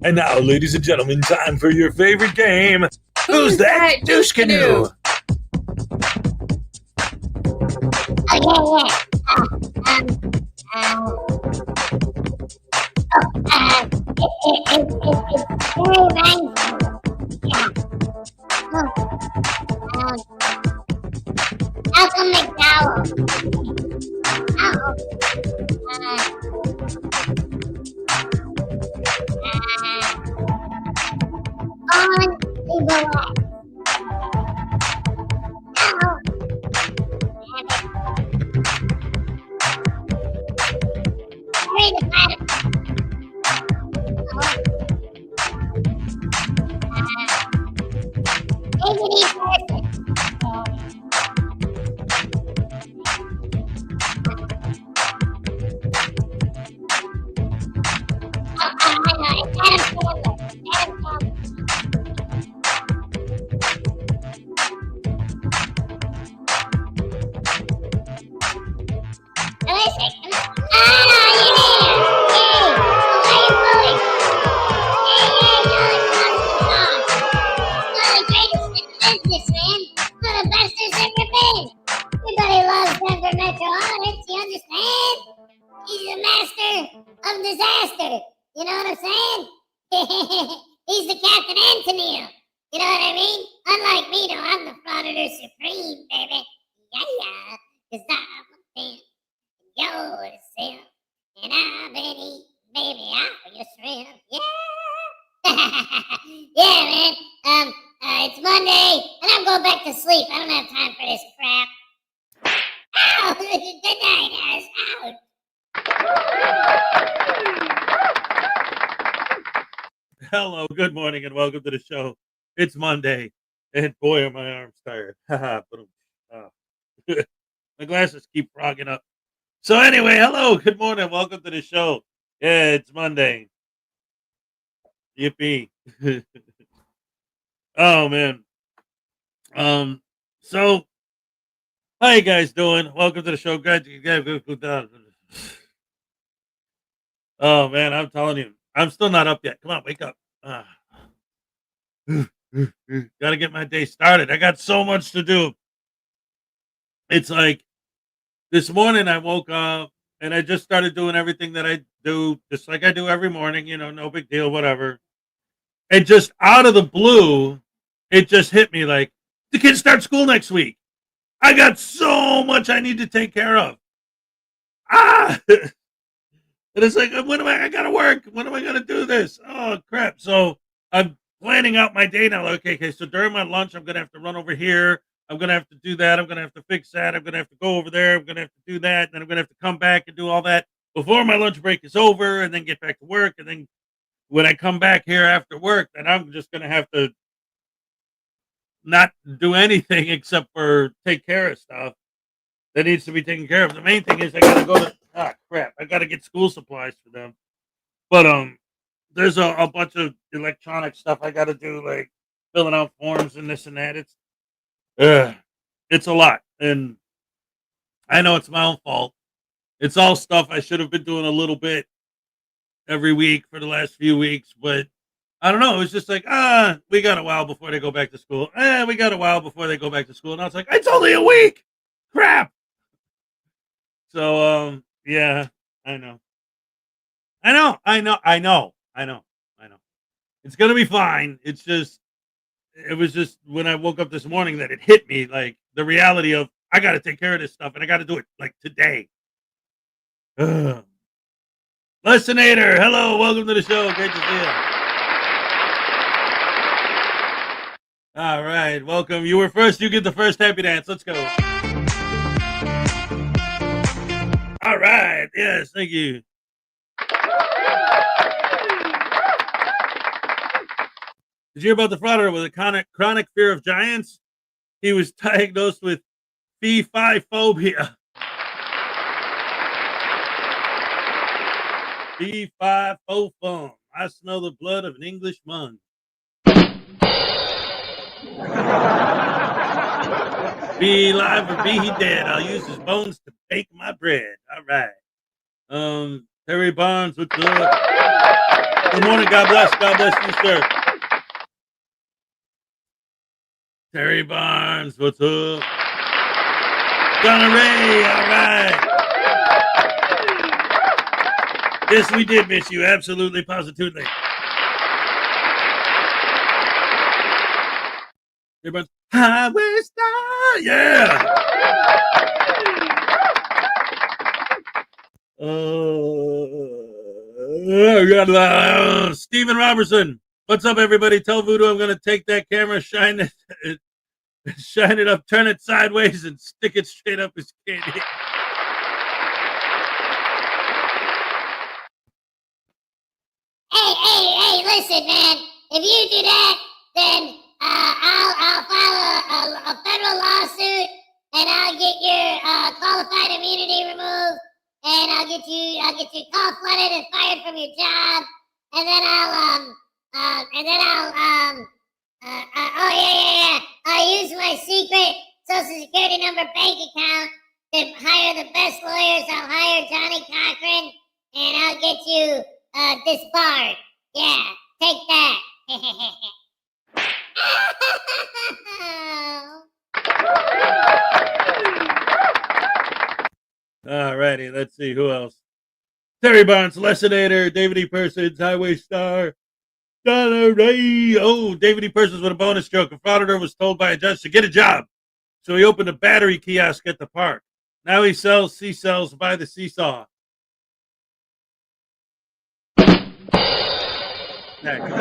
And now, ladies and gentlemen, time for your favorite game. Who's that douche canoe? Malcolm McDowell. On the black. Harry the Platypus. David E. Person. I know, it's Adam Sandler. Adam Sandler. Disaster. You know what I'm saying? He's the Captain Antonio. You know what I mean? Unlike me, though, I'm the Frauditor Supreme, baby. Yeah. Cause I'm a man, you're a simp, and I've been eating, baby, out your shrimp. Yeah. Yeah, man. It's Monday, and I'm going back to sleep. I don't have time for this crap. Ow! Good night, ass. Out. Hello, good morning, and welcome to the show. It's Monday, and boy, are my arms tired. Haha, my glasses keep frogging up. So anyway, hello, good morning, welcome to the show. Yeah, it's Monday. Yippee. Oh, man. So, how you guys doing? Welcome to the show. Glad you guys go down. Oh, man, I'm telling you, I'm still not up yet. Come on, wake up. Gotta get my day started. I got so much to do. It's like this morning I woke up and I just started doing everything that I do, just like I do every morning, no big deal, whatever. And just out of the blue, it just hit me like the kids start school next week. I got so much I need to take care of. And it's like, I gotta work. When am I gonna do this? Oh crap. So I'm planning out my day now. Okay, so during my lunch, I'm gonna have to run over here. I'm gonna have to do that. I'm gonna have to fix that. I'm gonna have to go over there. I'm gonna have to do that. Then I'm gonna have to come back and do all that before my lunch break is over and then get back to work. And then when I come back here after work, then I'm just gonna have to not do anything except for take care of stuff that needs to be taken care of. The main thing is I gotta go to crap. I gotta get school supplies for them. But there's a bunch of electronic stuff I gotta do, like filling out forms and this and that. It's a lot. And I know it's my own fault. It's all stuff I should have been doing a little bit every week for the last few weeks, but I don't know. It was just like, we got a while before they go back to school. We got a while before they go back to school. And I was like, it's only a week. Crap. So, yeah, I know. It's gonna be fine. It was just when I woke up this morning that it hit me, like the reality of I got to take care of this stuff and I got to do it like today. Ugh. Listinator, hello, welcome to the show. Great to see you. All right, welcome. You were first. You get the first happy dance. Let's go. All right. Yes, thank you. Did you hear about the frauditor with a chronic fear of giants? He was diagnosed with fee-fi-phobia. Fee-fi-fo-fum. I smell the blood of an English mun. Be alive or be he dead. I'll use his bones to bake my bread. All right. Terry Barnes with the Good morning. God bless. God bless you, sir. Terry Barnes, what's up? Donna Ray, all right. Yes, we did miss you. Absolutely, positively. Everyone's Highway Star, yeah. Stephen Robertson, what's up, everybody? Tell Voodoo I'm going to take that camera, shine it, shine it up, turn it sideways, and stick it straight up his candy. Hey, listen, man. If you do that, then I'll file a federal lawsuit, and I'll get your qualified immunity removed, and I'll get you call flooded and fired from your job, and then I'll I'll use my secret Social Security number bank account to hire the best lawyers. I'll hire Johnny Cochran, and I'll get you disbarred. Yeah, take that. Alrighty, let's see who else. Terry Barnes, Lessinator, David E. Persons, Highway Star, Donna Ray. Oh, David E. Persons with a bonus joke. A frauditor was told by a judge to get a job, so he opened a battery kiosk at the park. Now he sells seashells by the seesaw. Next.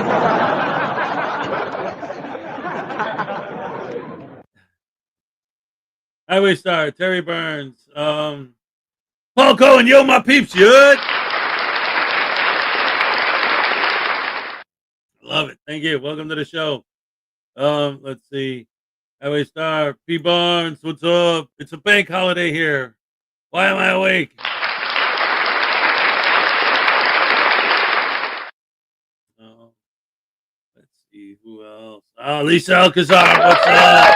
Highway Star, Terry Burns, Paul Cohen, yo, my peeps, you good? Love it. Thank you. Welcome to the show. Let's see. Highway Star, P. Barnes, what's up? It's a bank holiday here. Why am I awake? Let's see who else. Oh, Lisa Alcazar, what's up?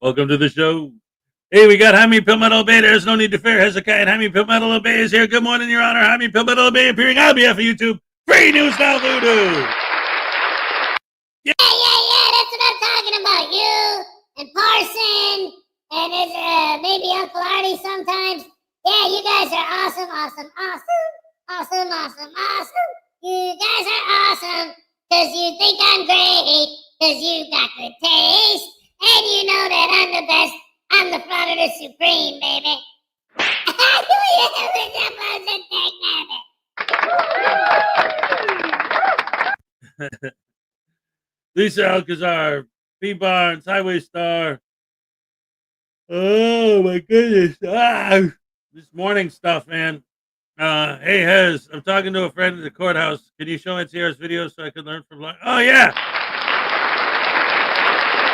Welcome to the show. Hey, we got Jaime Palmetto Bay. There's no need to fear. Hezekiah and Jaime Palmetto Bay is here. Good morning, Your Honor. Jaime Palmetto Bay appearing on behalf of YouTube. Free News Now Voodoo. Yeah, that's what I'm talking about. You and Parson and there's maybe Uncle Artie sometimes. Yeah, you guys are awesome. You guys are awesome because you think I'm great because you got good taste and you know that I'm the best. I'm the Frauditor Supreme, baby. Lisa Alcazar, P. Barnes, Highway Star. Oh my goodness. This morning stuff, man. Hey Hez, I'm talking to a friend at the courthouse. Can you show me TR's video so I can learn from Oh yeah.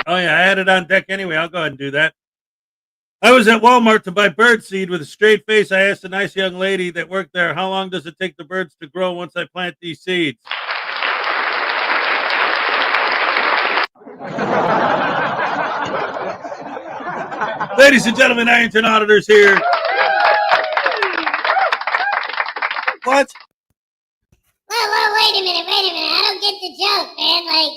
I had it on deck anyway. I'll go ahead and do that. I was at Walmart to buy bird seed. With a straight face, I asked a nice young lady that worked there, how long does it take the birds to grow once I plant these seeds? Ladies and gentlemen, Ironton Auditors here. What? Well, wait a minute. I don't get the joke, man. Like,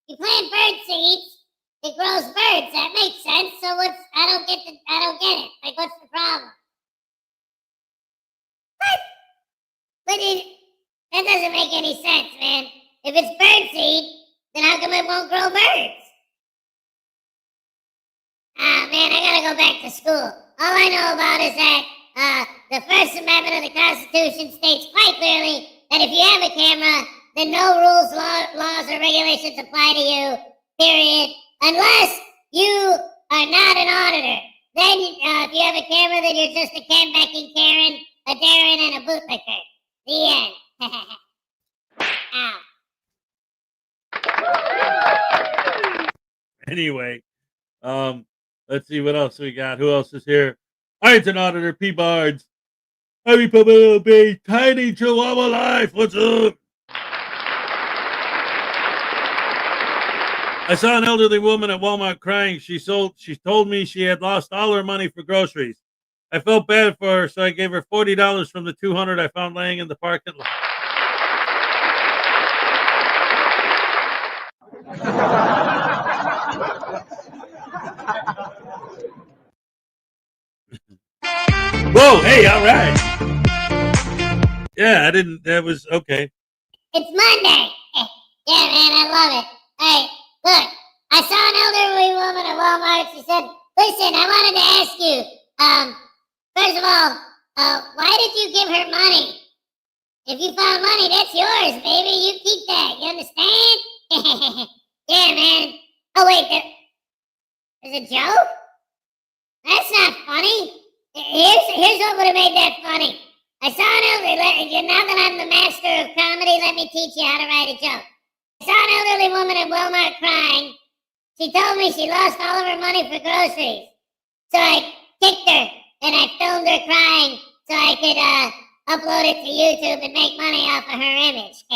you plant bird seeds, it grows birds. That makes sense. So I don't get it. Like, what's the problem? What? That doesn't make any sense, man. If it's bird seed, then how come it won't grow birds? Man, I gotta go back to school. All I know about is that the First Amendment of the Constitution states quite clearly that if you have a camera, then no rules, laws, or regulations apply to you, period, unless you are not an auditor. Then, if you have a camera, then you're just a can-backing Karen, a Darren, and a bootlicker. The end. Ow. Anyway, let's see what else we got. Who else is here? Ironton Auditor, P. Barnes. Happy Palmetto Bay, Tiny Chihuahua Life. What's up? I saw an elderly woman at Walmart crying. She told me she had lost all her money for groceries. I felt bad for her, so I gave her $40 from the $200 I found laying in the parking lot. Whoa, hey, all right. Yeah, I didn't, that was okay. It's Monday. Yeah, man, I love it. Hey, look, I saw an elderly woman at Walmart. She said, listen, I wanted to ask you, first of all, why did you give her money? If you found money, that's yours, baby. You keep that. You understand? Yeah, man. Oh, wait, there's a joke? That's not funny. Here's what would have made that funny. I saw an elderly, now that I'm the master of comedy, let me teach you how to write a joke. I saw an elderly woman at Walmart crying. She told me she lost all of her money for groceries. So I kicked her and I filmed her crying so I could upload it to YouTube and make money off of her image.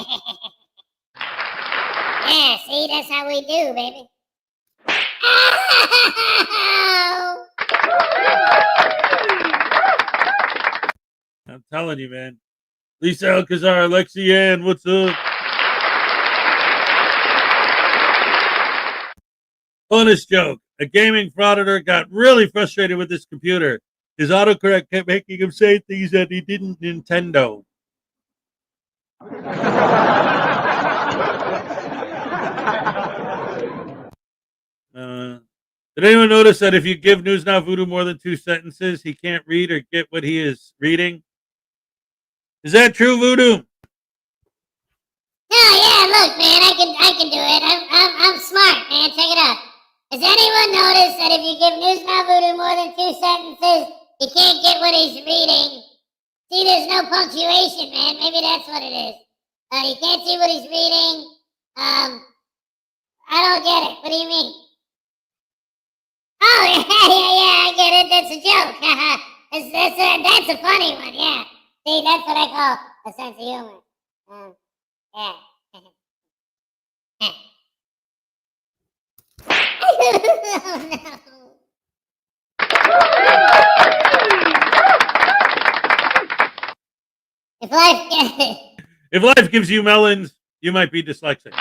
Yeah, see, that's how we do, baby. Ow! I'm telling you, man. Lisa Alcazar, Lexi Ann, what's up? Bonus joke. A gaming frauditor got really frustrated with his computer. His autocorrect kept making him say things that he didn't Nintendo. Did anyone notice that if you give News Now Voodoo more than 2 sentences, he can't read or get what he is reading? Is that true, Voodoo? No, yeah, look, man, I can do it. I'm smart, man. Check it out. Has anyone noticed that if you give News Now Voodoo more than 2 sentences, he can't get what he's reading? See, there's no punctuation, man. Maybe that's what it is. He can't see what he's reading. I don't get it. What do you mean? Oh, yeah, I get it. That's a joke. That's a funny one, yeah. See, that's what I call a sense of humor. Yeah. Oh, no. If life gives you melons, you might be dyslexic.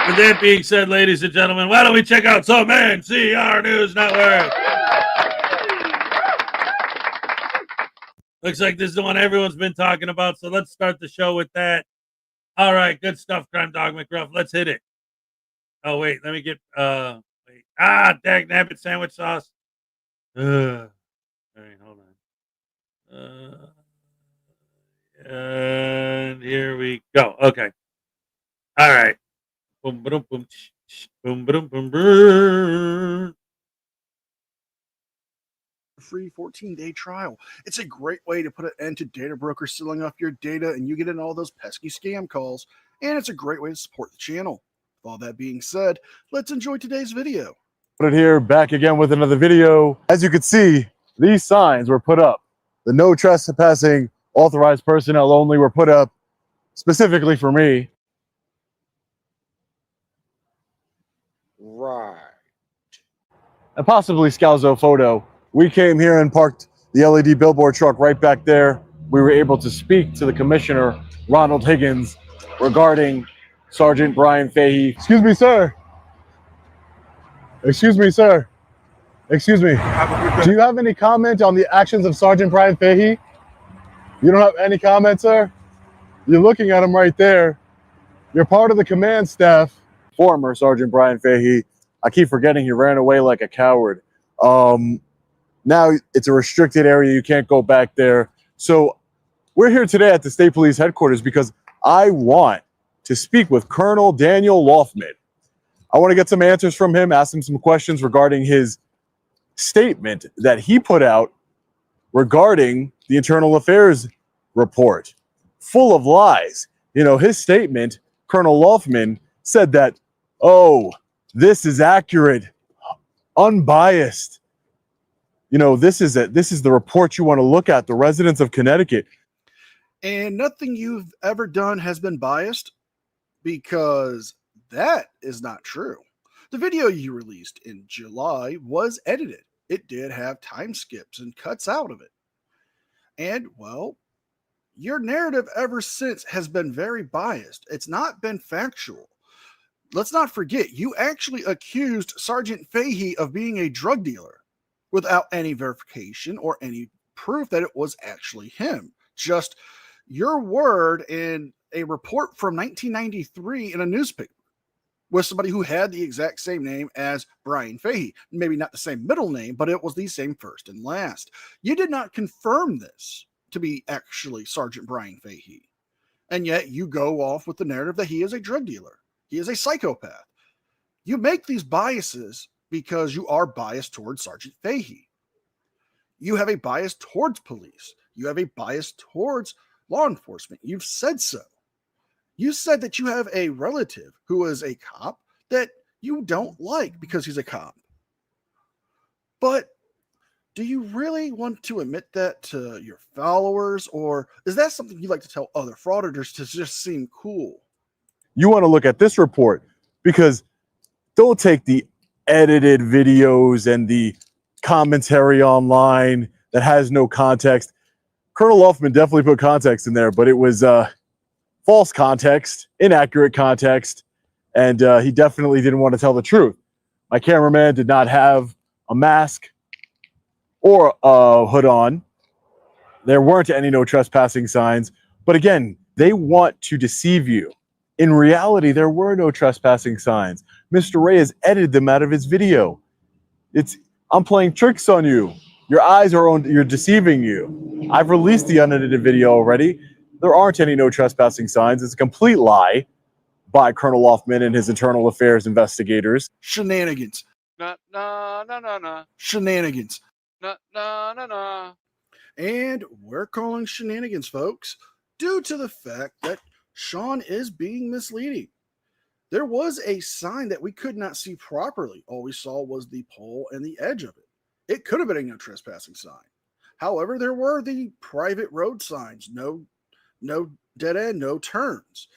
With that being said, ladies and gentlemen, why don't we check out some NCR News Network? Looks like this is the one everyone's been talking about, so let's start the show with that. All right, good stuff, Crime Dog McGruff. Let's hit it. Oh, wait, let me get, dag nabbit sandwich sauce. All right, hold on. And here we go. Okay. All right. Boom, boom, boom, boom, boom, boom, boom. Free 14-day trial. It's a great way to put an end to data brokers stealing off your data and you get in all those pesky scam calls. And it's a great way to support the channel. With all that being said, let's enjoy today's video. Here, back again with another video. As you can see, these signs were put up. The no trespassing, authorized personnel only were put up specifically for me. Right. And possibly Scalzo Photo. We came here and parked the LED billboard truck right back there. We were able to speak to the commissioner, Ronald Higgins, regarding Sergeant Brian Fahey. Excuse me, sir. Excuse me, sir. Excuse me. Do you have any comment on the actions of Sergeant Brian Fahey? You don't have any comment, sir? You're looking at him right there. You're part of the command staff. Former Sergeant Brian Fahey. I keep forgetting he ran away like a coward. Now it's a restricted area. You can't go back there. So we're here today at the State Police Headquarters because I want to speak with Colonel Daniel Loftman. I want to get some answers from him, ask him some questions regarding his statement that he put out regarding the Internal Affairs report, full of lies. You know, his statement, Colonel Loftman, said that, oh, this is accurate, unbiased. You know, this is the report you want to look at, the residents of Connecticut. And nothing you've ever done has been biased, because that is not true. The video you released in July was edited. It did have time skips and cuts out of it. And, well, your narrative ever since has been very biased. It's not been factual. Let's not forget, you actually accused Sergeant Fahey of being a drug dealer without any verification or any proof that it was actually him. Just your word in a report from 1993 in a newspaper with somebody who had the exact same name as Brian Fahey. Maybe not the same middle name, but it was the same first and last. You did not confirm this to be actually Sergeant Brian Fahey. And yet you go off with the narrative that he is a drug dealer. He is a psychopath. You make these biases because you are biased towards Sergeant Fahey. You have a bias towards police. You have a bias towards law enforcement. You've said so. You said that you have a relative who is a cop that you don't like because he's a cop. But do you really want to admit that to your followers, or is that something you like to tell other frauditors to just seem cool? You want to look at this report, because don't take the edited videos and the commentary online that has no context. Colonel Loftman definitely put context in there, but it was false context, inaccurate context, and he definitely didn't want to tell the truth. My cameraman did not have a mask or a hood on. There weren't any no trespassing signs, but again, they want to deceive you. In reality, there were no trespassing signs. Mr. Ray has edited them out of his video. I'm playing tricks on you. Your eyes are on, you're deceiving you. I've released the unedited video already. There aren't any no trespassing signs. It's a complete lie by Colonel Loftman and his internal affairs investigators. Shenanigans. No. Shenanigans. No. And we're calling shenanigans, folks, due to the fact that Sean is being misleading. There was a sign that we could not see properly. All we saw was the pole and the edge of it. It could have been a no trespassing sign. However, there were the private road signs, no dead end, no turns.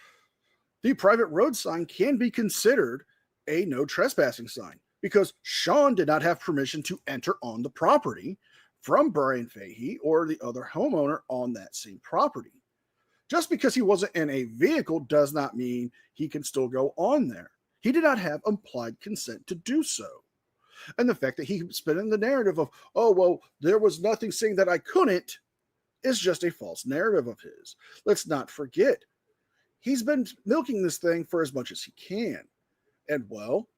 The private road sign can be considered a no trespassing sign because Sean did not have permission to enter on the property from Brian Fahey or the other homeowner on that same property. Just because he wasn't in a vehicle does not mean he can still go on there. He did not have implied consent to do so. And the fact that he spent in the narrative of, oh, well, there was nothing saying that I couldn't, is just a false narrative of his. Let's not forget, he's been milking this thing for as much as he can. And, well,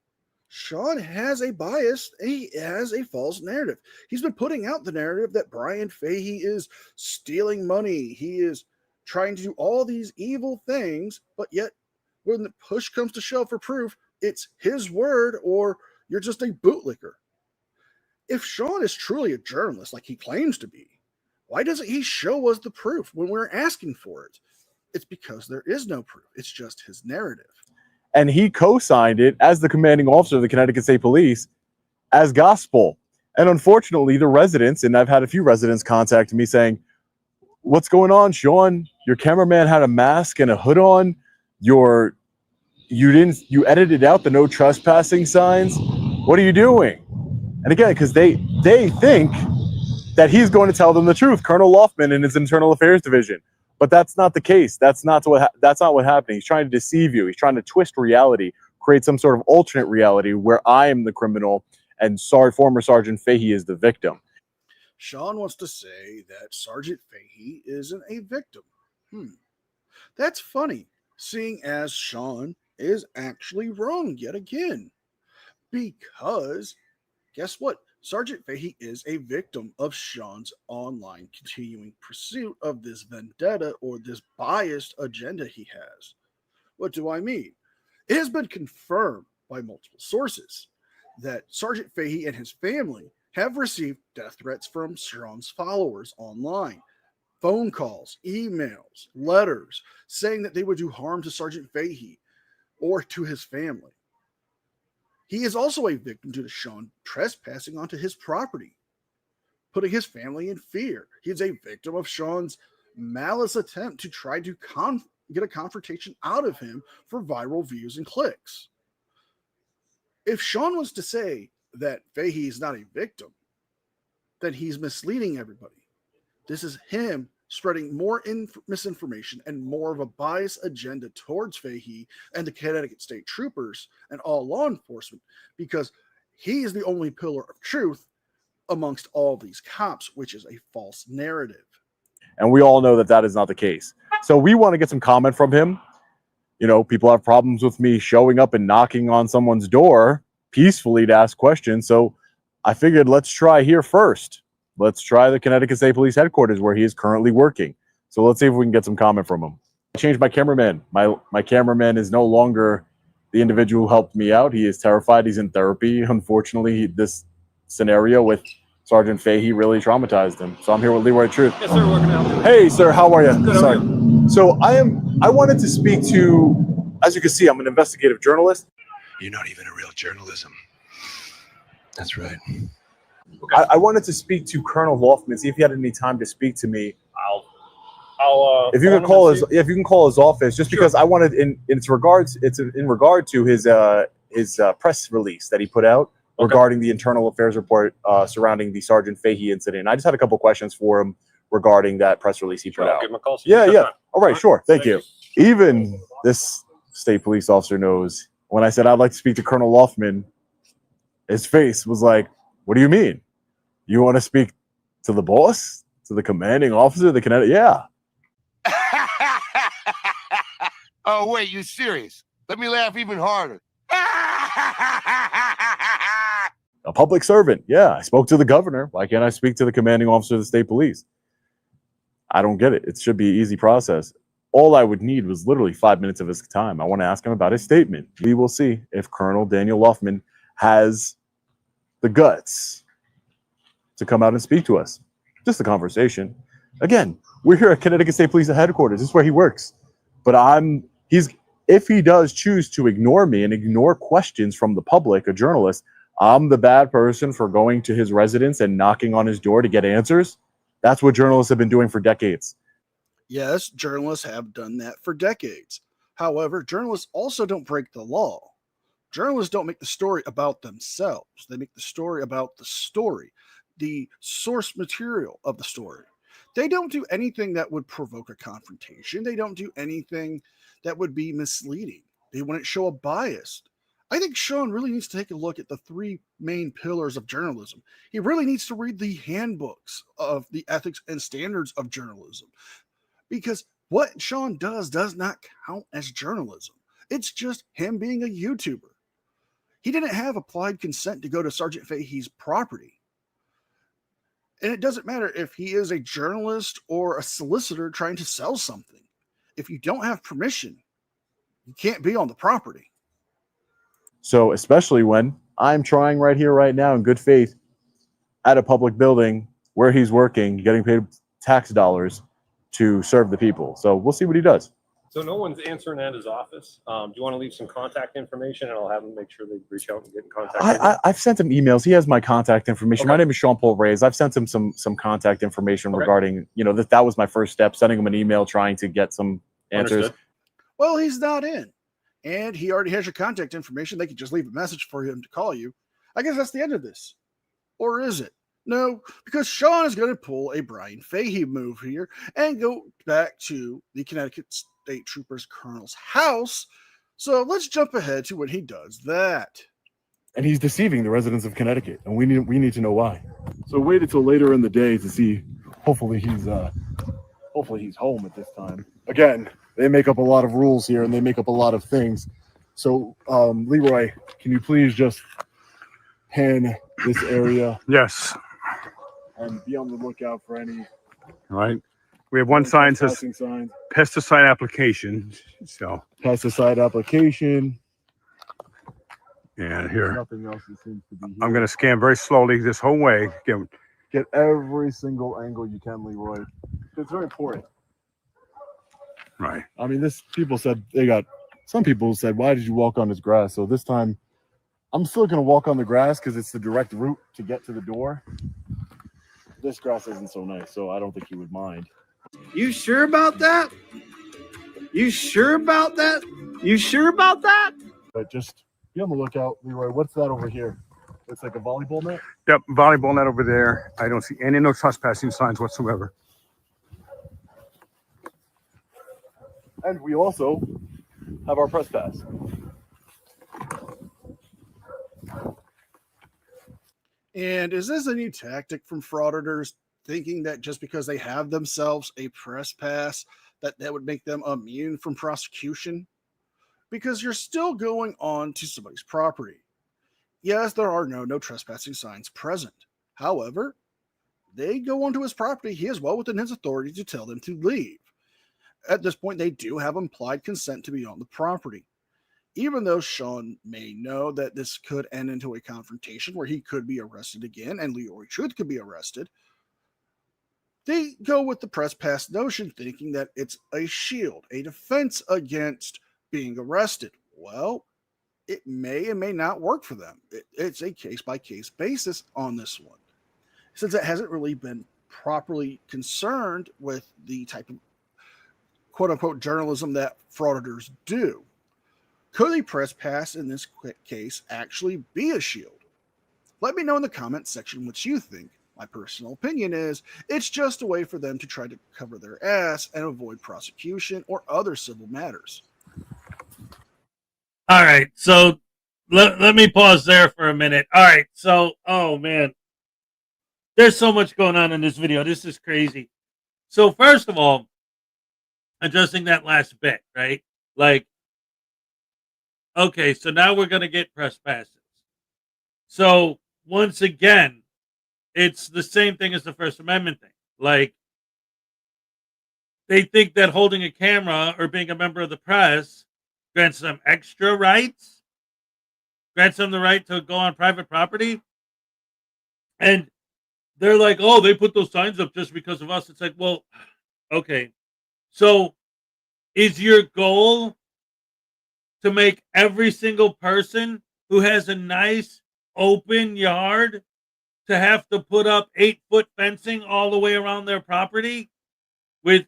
Sean has a bias. He has a false narrative. He's been putting out the narrative that Brian Fahey is stealing money. He is trying to do all these evil things, but yet when the push comes to shove for proof, it's his word or you're just a bootlicker. If Sean is truly a journalist like he claims to be, why doesn't he show us the proof when we're asking for it? It's because there is no proof. It's just his narrative. And he co-signed it as the commanding officer of the Connecticut State Police as gospel. And unfortunately, the residents, and I've had a few residents contact me saying, what's going on, Sean? Your cameraman had a mask and a hood on. You edited out the no trespassing signs. What are you doing? And again, because they think that he's going to tell them the truth, Colonel Loftman and his internal affairs division. But that's not the case. That's not what happened. He's trying to deceive you. He's trying to twist reality, create some sort of alternate reality where I am the criminal and former Sergeant Fahey is the victim. Sean wants to say that Sergeant Fahey isn't a victim. That's funny, seeing as Sean is actually wrong yet again. Because, guess what? Sergeant Fahey is a victim of Sean's online continuing pursuit of this vendetta or this biased agenda he has. What do I mean? It has been confirmed by multiple sources that Sergeant Fahey and his family have received death threats from Sean's followers online. Phone calls, emails, letters saying that they would do harm to Sergeant Fahey or to his family. He is also a victim due to Sean trespassing onto his property, putting his family in fear. He is a victim of Sean's malice attempt to try to get a confrontation out of him for viral views and clicks. If Sean was to say that Fahey is not a victim, then he's misleading everybody. This is him spreading more misinformation and more of a bias agenda towards Fahey and the Connecticut State Troopers and all law enforcement, because he is the only pillar of truth amongst all these cops, which is a false narrative. And we all know that that is not the case. So we want to get some comment from him. You know, people have problems with me showing up and knocking on someone's door peacefully to ask questions. So I figured let's try here first. Let's try the Connecticut State Police headquarters where he is currently working. So let's see if we can get some comment from him. I changed my cameraman. My cameraman is no longer the individual who helped me out. He is terrified. He's in therapy. Unfortunately, this scenario with Sergeant Fahey really traumatized him. So I'm here with Leroy Truth. Yes, sir. Working out. Hey, sir. How are you? Good, Sorry. So I wanted to speak to, as you can see, I'm an investigative journalist. You're not even a real journalism. That's right. Okay. I wanted to speak to Colonel Loftman, see if he had any time to speak to me. I'll if you can call his office, just Sure. because I wanted in regard to his press release that he put out regarding the internal affairs report surrounding the Sergeant Fahey incident. And I just had a couple questions for him regarding that press release he put I'll out. give him a call. Yeah. All right, sure. Thank Thank you. Even this state police officer knows when I said I'd like to speak to Colonel Loftman, his face was like, "What do you mean? You want to speak to the boss? To the commanding officer of the Connecticut?" Yeah. Oh, wait, you serious? Let me laugh even harder. A public servant. Yeah, I spoke to the governor. Why can't I speak to the commanding officer of the state police? I don't get it. It should be an easy process. All I would need was literally 5 minutes of his time. I want to ask him about his statement. We will see if Colonel Daniel Loftman has the guts to come out and speak to us. Just a conversation. Again, we're here at Connecticut State Police headquarters. This is where he works. But if he does choose to ignore me and ignore questions from the public, a journalist, I'm the bad person for going to his residence and knocking on his door to get answers. That's what journalists have been doing for decades. Yes, journalists have done that for decades. However, journalists also don't break the law. Journalists don't make the story about themselves. They make the story about the story, the source material of the story. They don't do anything that would provoke a confrontation. They don't do anything that would be misleading. They wouldn't show a bias. I think Sean really needs to take a look at the three main pillars of journalism. He really needs to read the handbooks of the ethics and standards of journalism, because what Sean does not count as journalism. It's just him being a YouTuber. He didn't have applied consent to go to Sergeant Fahey's property. And it doesn't matter if he is a journalist or a solicitor trying to sell something. If you don't have permission, you can't be on the property. So especially when I'm trying right here, right now, in good faith, at a public building where he's working, getting paid tax dollars to serve the people. So we'll see what he does. So no one's answering at his office. Do you want to leave some contact information, and I'll have him make sure they reach out and get in contact with you? I've sent him emails. He has my contact information. Okay. My name is Sean Paul Reyes. I've sent him some contact information Okay. regarding, that was my first step, sending him an email, trying to get some answers. Understood. Well, he's not in. And he already has your contact information. They could just leave a message for him to call you. I guess that's the end of this. Or is it? No, because Sean is going to pull a Brian Fahey move here and go back to the Connecticut State Troopers Colonel's house. So let's jump ahead to when he does that. And he's deceiving the residents of Connecticut, and we need to know why. So wait until later in the day to see. Hopefully he's home at this time. Again, they make up a lot of rules here, and they make up a lot of things. So Leroy, can you please just pan this area Yes, and be on the lookout for any right. We have one sign that says passing signs, pesticide application. So, pesticide application. and here, Nothing else that seems to be here. I'm going to scan very slowly this whole way. Get every single angle you can, Leroy. It's very important. Right. I mean, some people said, why did you walk on this grass? So this time, I'm still going to walk on the grass because it's the direct route to get to the door. This grass isn't so nice, so I don't think he would mind. You sure about that? You sure about that? You sure about that? But just Be on the lookout, Leroy. What's that over here? It's like a volleyball net? Yep, volleyball net over there. I don't see any no trespassing signs whatsoever. And we also have our press pass. And is this a new tactic from frauditors, thinking that just because they have themselves a press pass, that would make them immune from prosecution? Because you're still going on to somebody's property. Yes, there are no trespassing signs present. However, they go onto his property. He is well within his authority to tell them to leave. At this point, they do have implied consent to be on the property. Even though Sean may know that this could end into a confrontation where he could be arrested again and Leroy Truth could be arrested, they go with the press pass notion, thinking that it's a shield, a defense against being arrested. Well, it may and may not work for them. It's a case-by-case basis on this one, since it hasn't really been properly concerned with the type of quote-unquote journalism that frauditors do. Could a press pass in this case actually be a shield? Let me know in the comments section what you think. My personal opinion is it's just a way for them to try to cover their ass and avoid prosecution or other civil matters. All right, so let me pause there for a minute. All right, so, oh man, there's so much going on in this video. This is crazy. So first of all, addressing that last bit, right? Like, okay, so now we're going to get press passes. So once again, it's the same thing as the First Amendment thing. Like, they think that holding a camera or being a member of the press grants them extra rights, grants them the right to go on private property. And they're like, oh, they put those signs up just because of us. It's like, well, okay. So is your goal to make every single person who has a nice open yard to have to put up 8-foot fencing all the way around their property with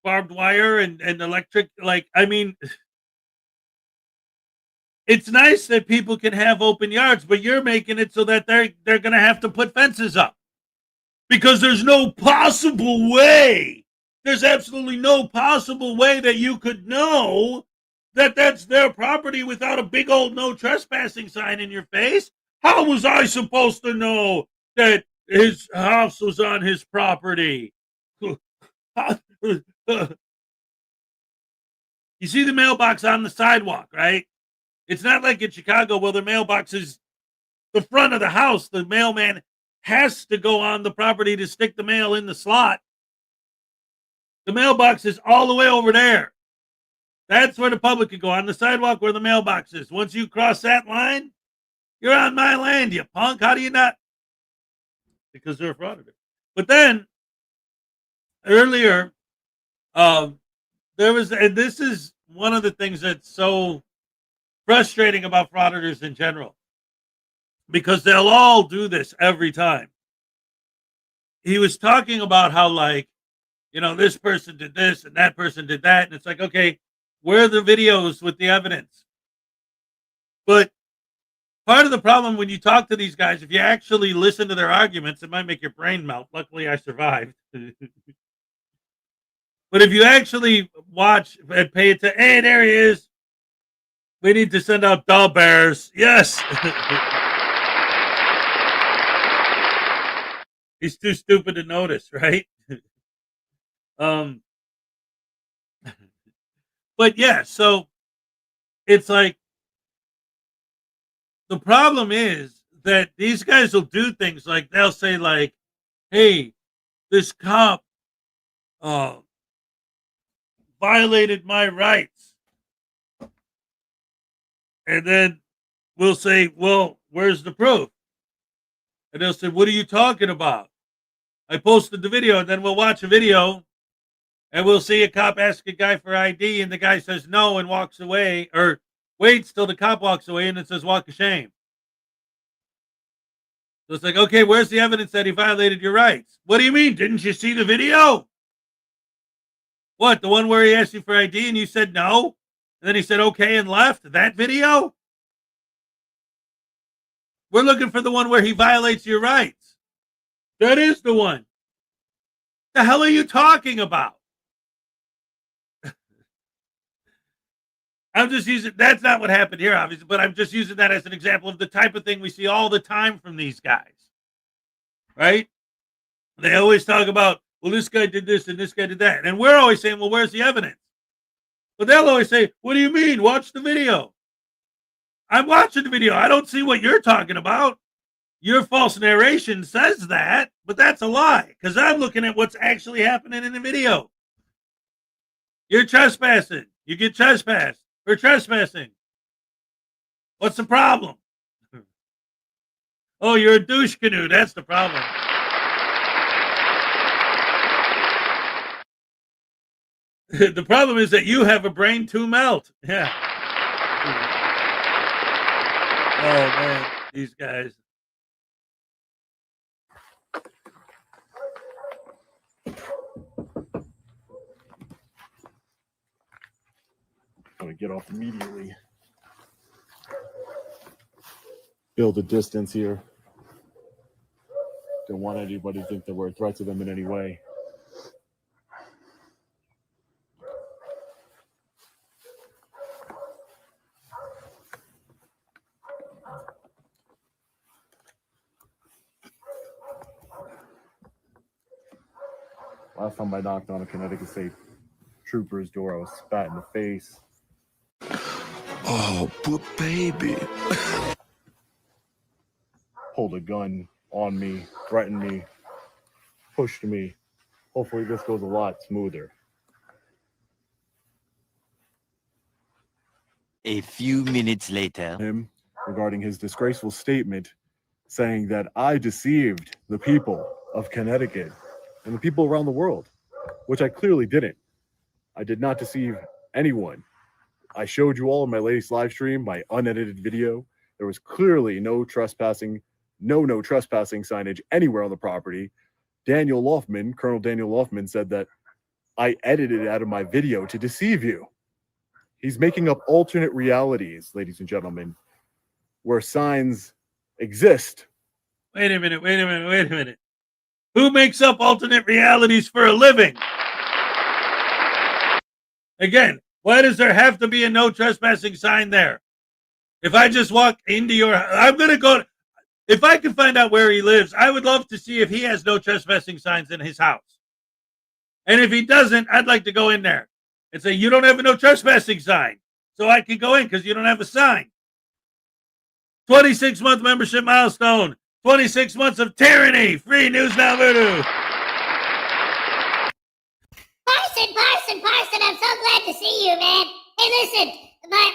barbed wire and electric? Like, I mean, it's nice that people can have open yards, but you're making it so that they're going to have to put fences up because there's no possible way. There's absolutely no possible way that you could know that that's their property without a big old no trespassing sign in your face. How was I supposed to know that his house was on his property? You see the mailbox on the sidewalk, right? It's not like in Chicago where the mailbox is the front of the house. The mailman has to go on the property to stick the mail in the slot. The mailbox is all the way over there. That's where the public can go, on the sidewalk where the mailbox is. Once you cross that line, you're on my land, you punk. How do you not? Because they're a frauditor. But then, earlier, there was, and this is one of the things that's so frustrating about frauditors in general, because they'll all do this every time. He was talking about how, like, you know, this person did this and that person did that. And it's like, okay, where are the videos with the evidence? But part of the problem when you talk to these guys, if you actually listen to their arguments, it might make your brain melt. Luckily, I survived. But if you actually watch and pay attention, hey, there he is. We need to send out doll bears. Yes. He's too stupid to notice, right? But yeah, so it's like, the problem is that these guys will do things like, they'll say like, hey, this cop violated my rights. And then we'll say, well, where's the proof? And they'll say, what are you talking about? I posted the video. And then we'll watch a video and we'll see a cop ask a guy for ID and the guy says no and walks away, or waits till the cop walks away and then says, walk of shame. So it's like, okay, where's the evidence that he violated your rights? What do you mean? Didn't you see the video? What, the one where he asked you for ID and you said no? And then he said okay and left? That video? We're looking for the one where he violates your rights. That is the one. The hell are you talking about? I'm just using, that's not what happened here, obviously, but I'm just using that as an example of the type of thing we see all the time from these guys. Right? They always talk about, well, this guy did this and this guy did that. And we're always saying, well, where's the evidence? But they'll always say, what do you mean? Watch the video. I'm watching the video. I don't see what you're talking about. Your false narration says that, but that's a lie because I'm looking at what's actually happening in the video. You're trespassing. You get trespassed for trespassing. What's the problem? Oh, you're a douche canoe. That's the problem. The problem is that you have a brain to melt. Yeah. Oh, man. These guys. I'm gonna get off immediately. Build a distance here. Don't want anybody to think that we're a threat to them in any way. Last time I knocked on a Connecticut State trooper's door, I was spat in the face. Oh, but baby. Pulled a gun on me, threatened me, pushed me. Hopefully this goes a lot smoother. A few minutes later. Him regarding his disgraceful statement saying that I deceived the people of Connecticut and the people around the world, which I clearly didn't. I did not deceive anyone. I showed you all in my latest live stream, my unedited video. There was clearly no trespassing signage anywhere on the property. Colonel Daniel Loftman said that I edited it out of my video to deceive you. He's making up alternate realities, ladies and gentlemen, where signs exist. Wait a minute. Who makes up alternate realities for a living? Again, why does there have to be a no trespassing sign there? If I just walk into your, I'm going to go, if I can find out where he lives, I would love to see if he has no trespassing signs in his house. And if he doesn't, I'd like to go in there and say, you don't have a no trespassing sign. So I can go in because you don't have a sign. 26-month membership milestone. 26 months of tyranny. Free News Now Voodoo. Parson, I'm so glad to see you, man. Hey, listen, my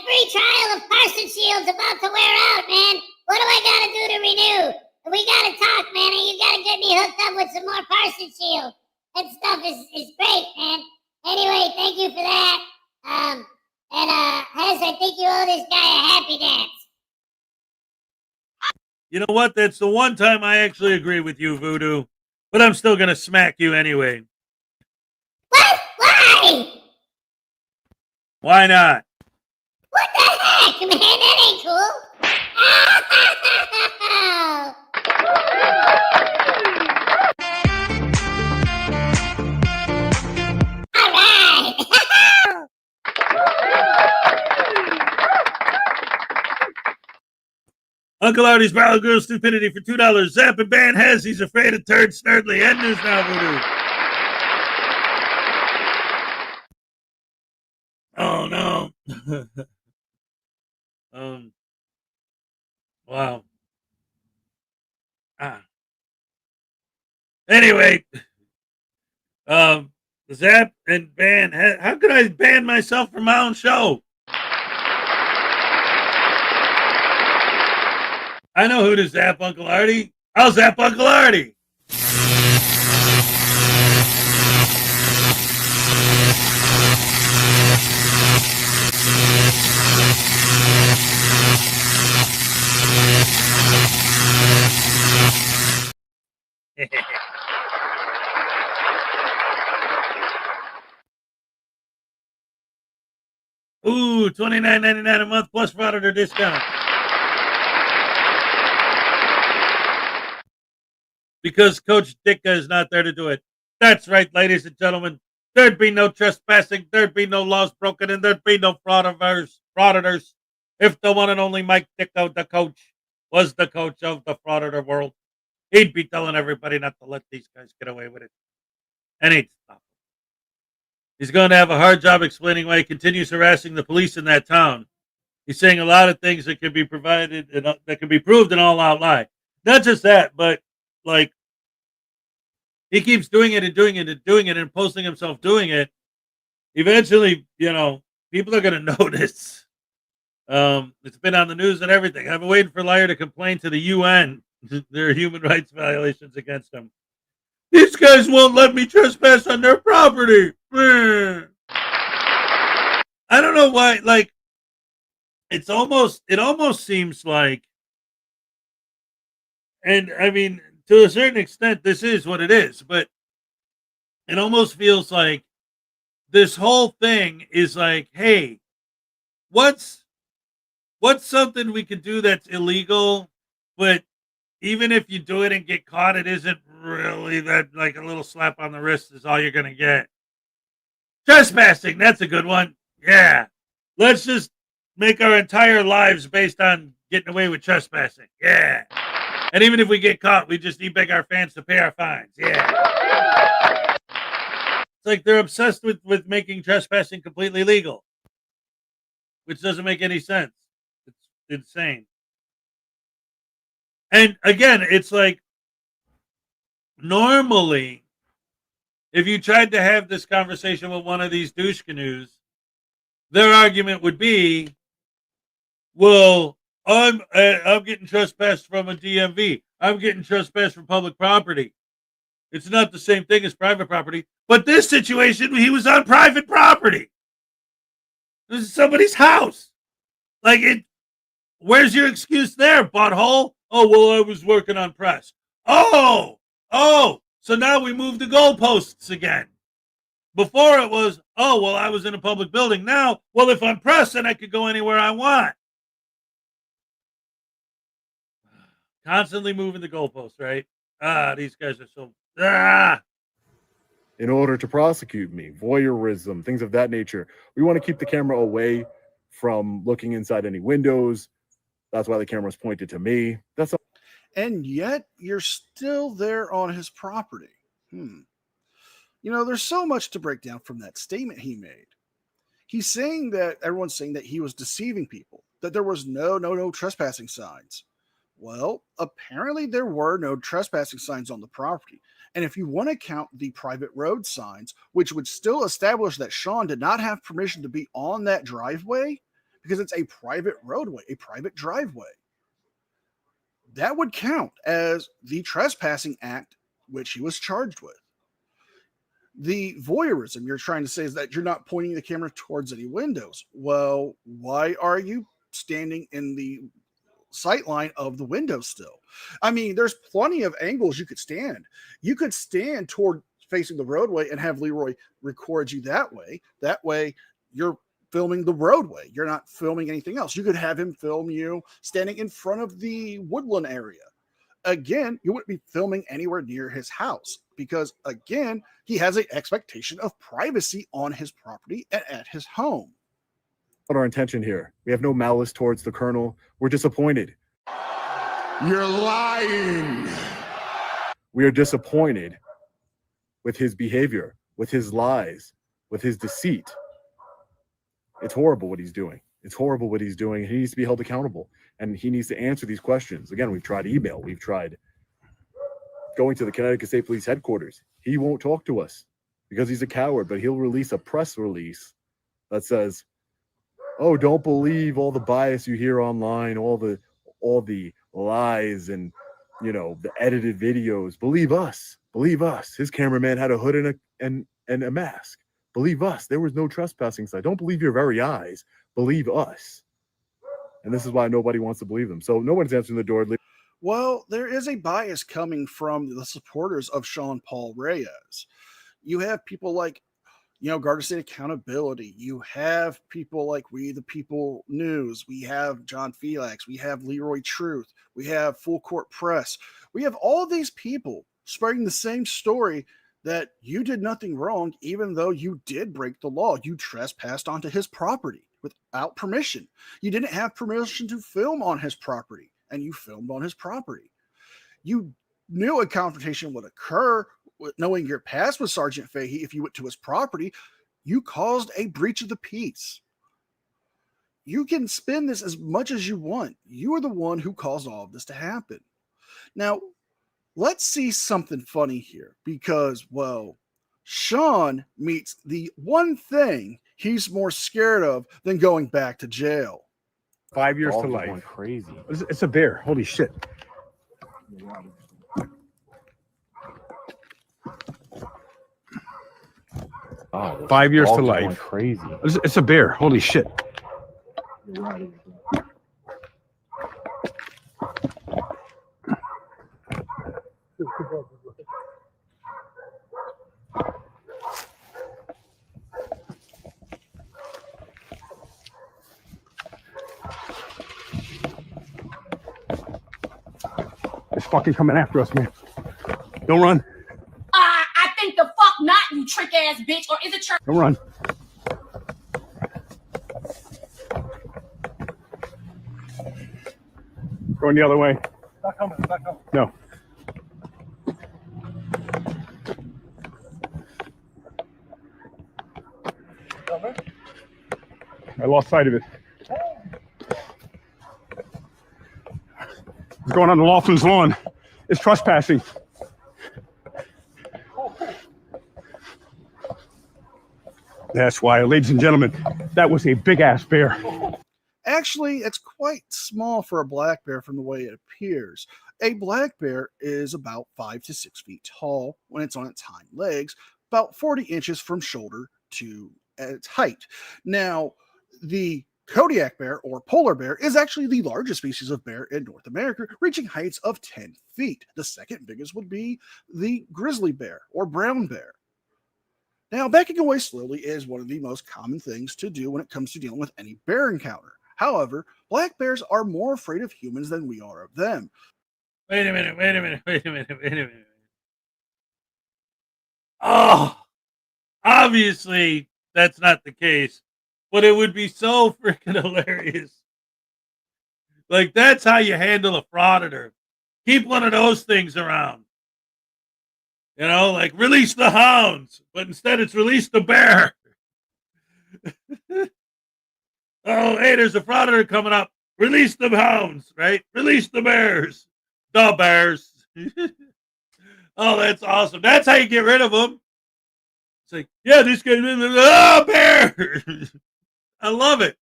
free trial of Parson Shield's about to wear out, man. What do I gotta do to renew? We gotta talk, man, and you gotta get me hooked up with some more Parson Shield. That stuff is great, man. Anyway, thank you for that. Hez, I think you owe this guy a happy dance. You know what? That's the one time I actually agree with you, Voodoo. But I'm still gonna smack you anyway. What? Why? Why not? What the heck, man? That ain't cool. All right. Uncle Artie's Barrel Girl Stupidity for $2. Zap and ban Hez. He's afraid of Turd Snurdly. End News Now Voodoo. Oh no. Wow. Anyway, Zap and ban. How could I ban myself from my own show? I know who to zap Uncle Artie. I'll zap Uncle Artie. Ooh, $29.99 a month plus Frauditor discount. because Coach Dicka is not there to do it. That's right, ladies and gentlemen. There'd be no trespassing. There'd be no laws broken, and there'd be no frauditors if the one and only Mike Dicko, the coach, was the coach of the frauditor world. He'd be telling everybody not to let these guys get away with it. And he'd stop. He's going to have a hard job explaining why he continues harassing the police in that town. He's saying a lot of things that can be provided and that can be proved an all-out lie. Not just that, but like he keeps doing it and doing it and doing it and posting himself doing it. Eventually, people are going to notice. It's been on the news and everything. I've been waiting for Liar to complain to the UN. There are human rights violations against him. These guys won't let me trespass on their property. I don't know why. Like, it almost seems like, and I mean, to a certain extent, this is what it is, but it almost feels like this whole thing is like, hey, what's something we can do that's illegal, but even if you do it and get caught, it isn't really that, like a little slap on the wrist is all you're going to get. Trespassing, that's a good one. Yeah. Let's just make our entire lives based on getting away with trespassing. Yeah. And even if we get caught, we just beg our fans to pay our fines. Yeah. It's like they're obsessed with making trespassing completely legal, which doesn't make any sense. It's insane. And again, it's like normally, if you tried to have this conversation with one of these douche canoes, their argument would be, well, I'm getting trespassed from a DMV. I'm getting trespassed from public property. It's not the same thing as private property. But this situation, he was on private property. This is somebody's house. Where's your excuse there, butthole? Oh, well, I was working on press. Oh, so now we move the goalposts again. Before it was, oh, well, I was in a public building. Now, well, if I'm press, then I could go anywhere I want. Constantly moving the goalposts, right? These guys are so... In order to prosecute me, voyeurism, things of that nature. We want to keep the camera away from looking inside any windows. That's why the camera's pointed to me. That's all. And yet you're still there on his property. There's so much to break down from that statement he made. He's saying that everyone's saying that he was deceiving people, that there was no trespassing signs. Well, apparently there were no trespassing signs on the property. And if you want to count the private road signs, which would still establish that Sean did not have permission to be on that driveway because it's a private roadway, a private driveway, that would count as the trespassing act which he was charged with. The voyeurism you're trying to say is that you're not pointing the camera towards any windows. Well, why are you standing in the sight line of the window still? I mean, there's plenty of angles you could stand. You could stand toward facing the roadway and have Leroy record you that way. That way, you're filming the roadway. You're not filming anything else. You could have him film you standing in front of the woodland area. Again, you wouldn't be filming anywhere near his house because, again, he has an expectation of privacy on his property and at his home. Our intention here. We have no malice towards the colonel. We're disappointed. You're lying. We are disappointed with his behavior, with his lies, with his deceit. It's horrible what he's doing. It's horrible what he's doing. He needs to be held accountable, and he needs to answer these questions. Again, we've tried email. We've tried going to the Connecticut State Police headquarters. He won't talk to us because he's a coward, but he'll release a press release that says, oh, don't believe all the bias you hear online, all the lies and, the edited videos. Believe us. Believe us. His cameraman had a hood and a mask. Believe us. There was no trespassing sign. Don't believe your very eyes. Believe us. And this is why nobody wants to believe them. So no one's answering the door. Well, there is a bias coming from the supporters of Sean Paul Reyes. You have people like, Garden State Accountability. You have people like We the People News. We have John Felix. We have Leroy Truth. We have Full Court Press. We have all these people spreading the same story that you did nothing wrong, even though you did break the law. You trespassed onto his property without permission. You didn't have permission to film on his property, and you filmed on his property. You knew a confrontation would occur, knowing your past with Sergeant Fahey. If you went to his property, you caused a breach of the peace. You can spin this as much as you want. You are the one who caused all of this to happen. Now, let's see something funny here because, well, Sean meets the one thing he's more scared of than going back to jail. 5 years to life. Crazy. It's a bear. Holy shit. Oh, 5 years to life. Crazy. It's a bear. Holy shit. It's fucking coming after us, man. Don't run. I think the fuck not, you trick ass bitch. Or is it your? Don't run. Going the other way. Not coming. No. I lost sight of it. It's going on the Laughlin's lawn. It's trespassing. That's why, ladies and gentlemen, that was a big ass bear. Actually, it's quite small for a black bear from the way it appears. A black bear is about 5 to 6 feet tall when it's on its hind legs, about 40 inches from shoulder to its height. Now, the Kodiak bear or polar bear is actually the largest species of bear in North America, reaching heights of 10 feet. The second biggest would be the grizzly bear or brown bear. Now, backing away slowly is one of the most common things to do when it comes to dealing with any bear encounter. However, black bears are more afraid of humans than we are of them. Wait a minute. Oh, obviously that's not the case, but it would be so freaking hilarious. Like, that's how you handle a frauditor. Keep one of those things around. You know, like release the hounds, but instead it's release the bear. Oh, hey, there's a frauditor coming up. Release the hounds, right? Release the bears. The bears. Oh, that's awesome. That's how you get rid of them. It's like, yeah, this guy, bear. I love it.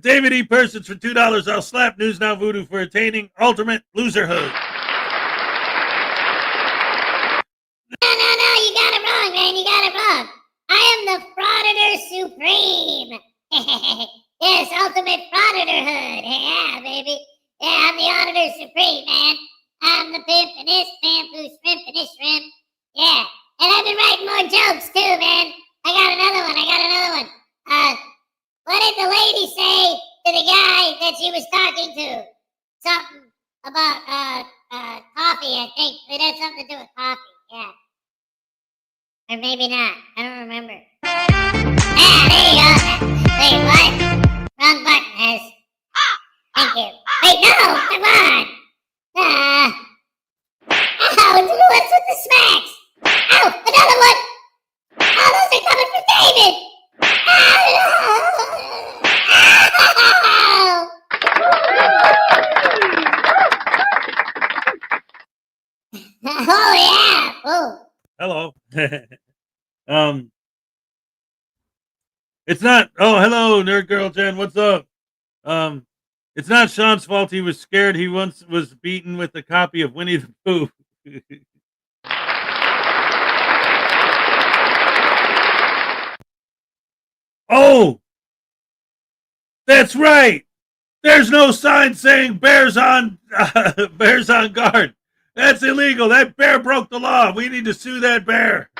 David E. Persons for $2. I'll slap News Now Voodoo for attaining ultimate loserhood. No, you got it wrong, man. You got it wrong. I am the Frauditor Supreme. Yes, ultimate Frauditorhood. Yeah, baby. Yeah, I'm the Auditor Supreme, man. I'm the pimpin'est pimp who's shrimpin'est shrimp. Yeah, and I've been writing more jokes too, man. I got another one. What did the lady say to the guy that she was talking to? Something about coffee, I think. It had something to do with coffee. Yeah. Or maybe not. I don't remember. Ah, there you go. Wait, what? Wrong button, Hez. Thank you. Wait, no! Come on! Ow! What's with the smacks? Ow! Another one! Oh, those are coming from David! Ow! Oh, yeah! Oh. Hello. It's not. Oh, hello, Nerd Girl Jen. What's up? It's not Sean's fault. He was scared. He once was beaten with a copy of Winnie the Pooh. Oh, that's right. There's no sign saying bears on guard. That's illegal. That bear broke the law. We need to sue that bear.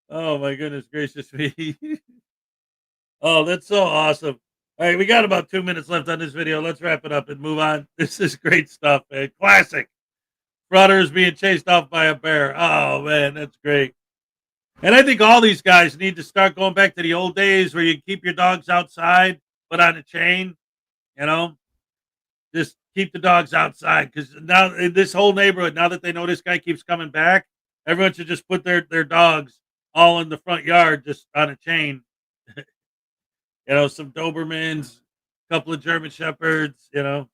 Oh my goodness gracious me. Oh, that's so awesome. All right, we got about 2 minutes left on this video. Let's wrap it up and move on. This is great stuff, man. Classic. Frauditors being chased off by a bear. Oh, man, that's great. And I think all these guys need to start going back to the old days where you keep your dogs outside, but on a chain, you know? Just keep the dogs outside, because now in this whole neighborhood, now that they know this guy keeps coming back, everyone should just put their dogs all in the front yard, just on a chain. You know, some Dobermans, a couple of German Shepherds, you know,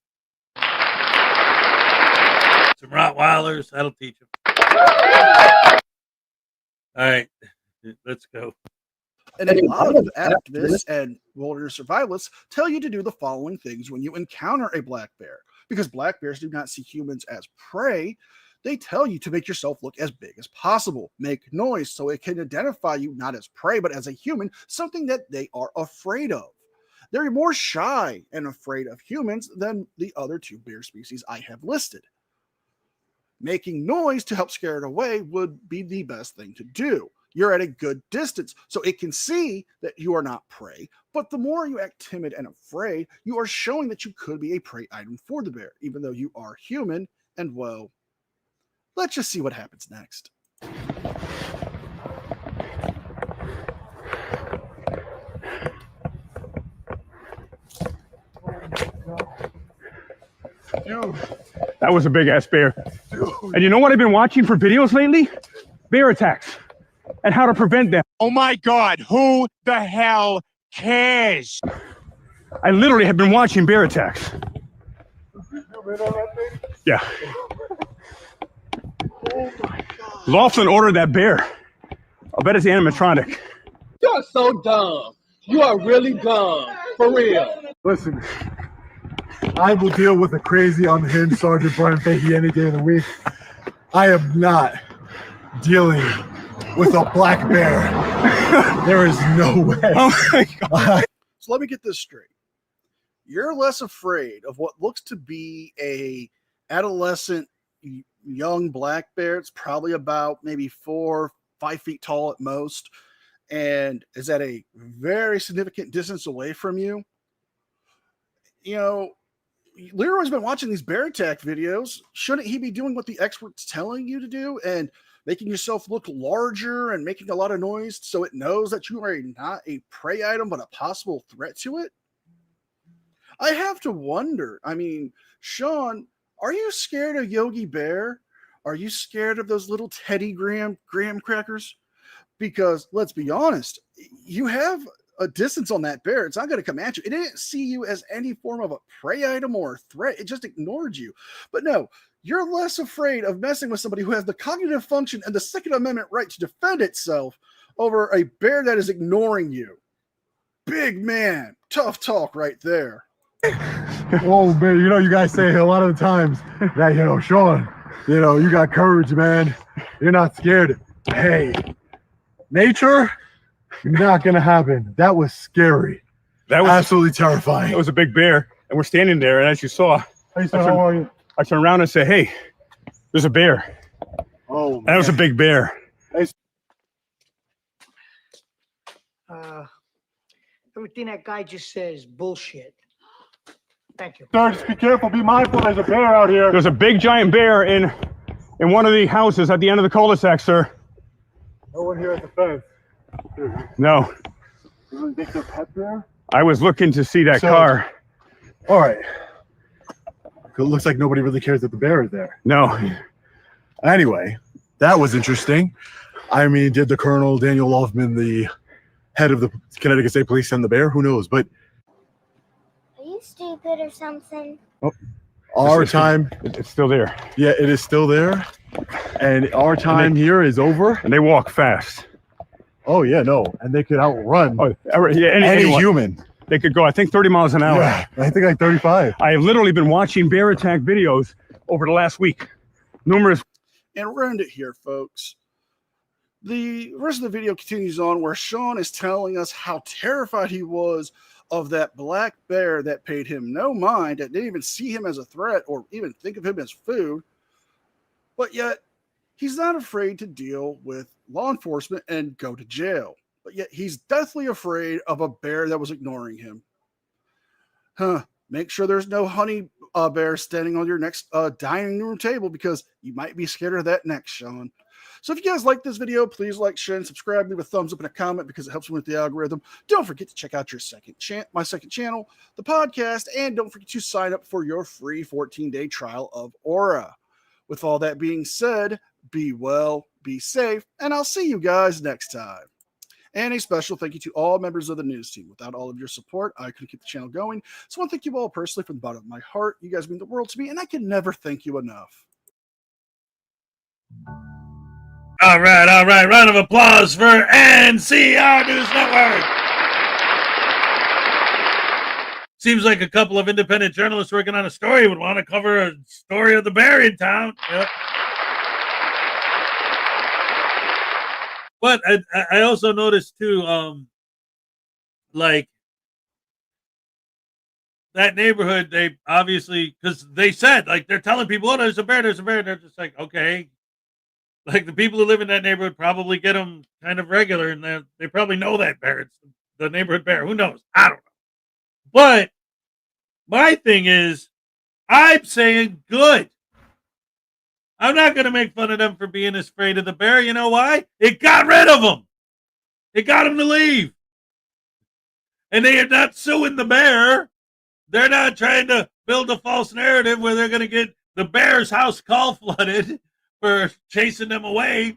some Rottweilers. That'll teach them. All right, let's go. And a lot of activists and wilderness survivalists tell you to do the following things when you encounter a black bear. Because black bears do not see humans as prey, they tell you to make yourself look as big as possible. Make noise so it can identify you not as prey, but as a human, something that they are afraid of. They're more shy and afraid of humans than the other two bear species I have listed. Making noise to help scare it away would be the best thing to do. You're at a good distance, so it can see that you are not prey. But the more you act timid and afraid, you are showing that you could be a prey item for the bear, even though you are human. And well, let's just see what happens next. That was a big ass bear. And you know what I've been watching for videos lately? Bear attacks and how to prevent them. Oh my God, who the hell cares? I literally have been watching bear attacks. Yeah. Oh my God. Laughlin ordered that bear. I bet it's animatronic. You're so dumb. You are really dumb. For real. Listen, I will deal with a crazy, unhinged Sergeant Brian Fahey any day of the week. I am not dealing with a black bear. There is no way. Oh my God. So let me get this straight. You're less afraid of what looks to be a adolescent young black bear. It's probably about maybe 4 or 5 feet tall at most, and is at a very significant distance away from you. You know, Leroy's been watching these bear attack videos. Shouldn't he be doing what the expert's telling you to do and making yourself look larger and making a lot of noise so it knows that you are not a prey item but a possible threat to it? I have to wonder. I mean, Sean, are you scared of Yogi Bear? Are you scared of those little Teddy graham crackers? Because let's be honest, you have a distance on that bear. It's not going to come at you. It didn't see you as any form of a prey item or a threat. It just ignored you. But no, you're less afraid of messing with somebody who has the cognitive function and the Second Amendment right to defend itself over a bear that is ignoring you. Big man, tough talk right there. Oh man, you know, you guys say a lot of the times that, you know, Sean, you know, you got courage, man. You're not scared. Hey, nature, not gonna happen. That was scary. That was absolutely terrifying. It was a big bear, and we're standing there, and as you saw, Hey, so how are you? I turned around and said, "Hey, there's a bear." Oh, man. That was a big bear. Everything that guy just says is bullshit. Thank you. Sir, just be careful. Be mindful. There's a bear out here. There's a big giant bear in one of the houses at the end of the cul-de-sac, sir. No one here at the fence. No. You really think they're pet bear? I was looking to see that car. All right. It looks like nobody really cares that the bear is there. No. Anyway, that was interesting. I mean, did the Colonel Daniel Loffman, the head of the Connecticut State Police, send the bear? Who knows? But Are you stupid or something? our time, it's still there. Yeah, it is still there. And our time here is over. And they walk fast. Oh, yeah, no. And they could outrun yeah, any human. They could go, I think, 30 miles an hour. Yeah, I think like 35. I have literally been watching bear attack videos over the last week. Numerous. And we're going to end it here, folks. The rest of the video continues on where Sean is telling us how terrified he was of that black bear that paid him no mind, that didn't even see him as a threat or even think of him as food. But yet, he's not afraid to deal with law enforcement and go to jail. But yet, he's deathly afraid of a bear that was ignoring him. Make sure there's no honey bear standing on your next dining room table because you might be scared of that next, Sean. So if you guys like this video, please like, share, and subscribe. Leave a thumbs up and a comment because it helps me with the algorithm. Don't forget to check out my second channel, the podcast, and don't forget to sign up for your free 14-day trial of Aura. With all that being said, be well, be safe, and I'll see you guys next time. And a special thank you to all members of the news team. Without all of your support, I couldn't keep the channel going. So I want to thank you all personally from the bottom of my heart. You guys mean the world to me, and I can never thank you enough. All right. Round of applause for NCR News Network. Seems like a couple of independent journalists working on a story would want to cover a story of the bear in town. Yep. But I also noticed too, like that neighborhood, they obviously, because they said, like, they're telling people, oh, there's a bear. They're just like, okay. Like, the people who live in that neighborhood probably get them kind of regular, and they probably know that bear. It's the neighborhood bear. Who knows? I don't know. But my thing is, I'm saying good. I'm not going to make fun of them for being afraid of the bear. You know why? It got rid of them. It got them to leave. And they are not suing the bear. They're not trying to build a false narrative where they're going to get the bear's house call flooded for chasing them away.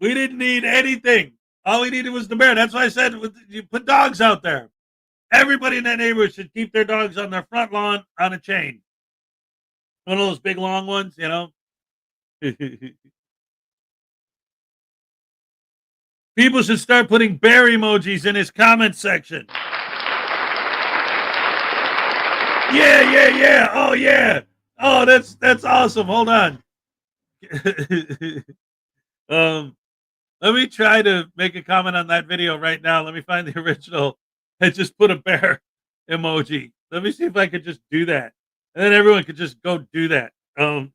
We didn't need anything. All we needed was the bear. That's why I said you put dogs out there. Everybody in that neighborhood should keep their dogs on their front lawn on a chain. One of those big long ones, you know. People should start putting bear emojis in his comment section. Yeah. Oh, yeah. Oh, that's awesome. Hold on. Let me try to make a comment on that video right now. Let me find the original and just put a bear emoji. Let me see if I could just do that. And then everyone could just go do that. Hold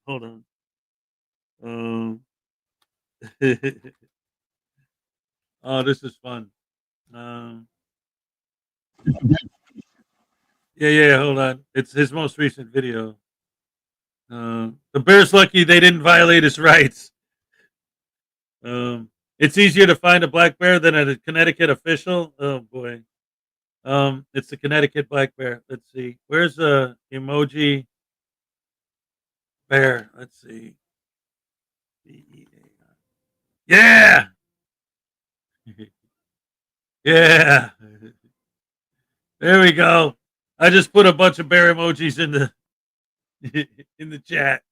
on. Oh, this is fun. Yeah, hold on. It's his most recent video. The bear's lucky they didn't violate his rights. It's easier to find a black bear than a Connecticut official. Oh boy. It's the Connecticut black bear. Let's see. Where's the emoji bear? Let's see. Yeah. Yeah. There we go. I just put a bunch of bear emojis in the in the chat.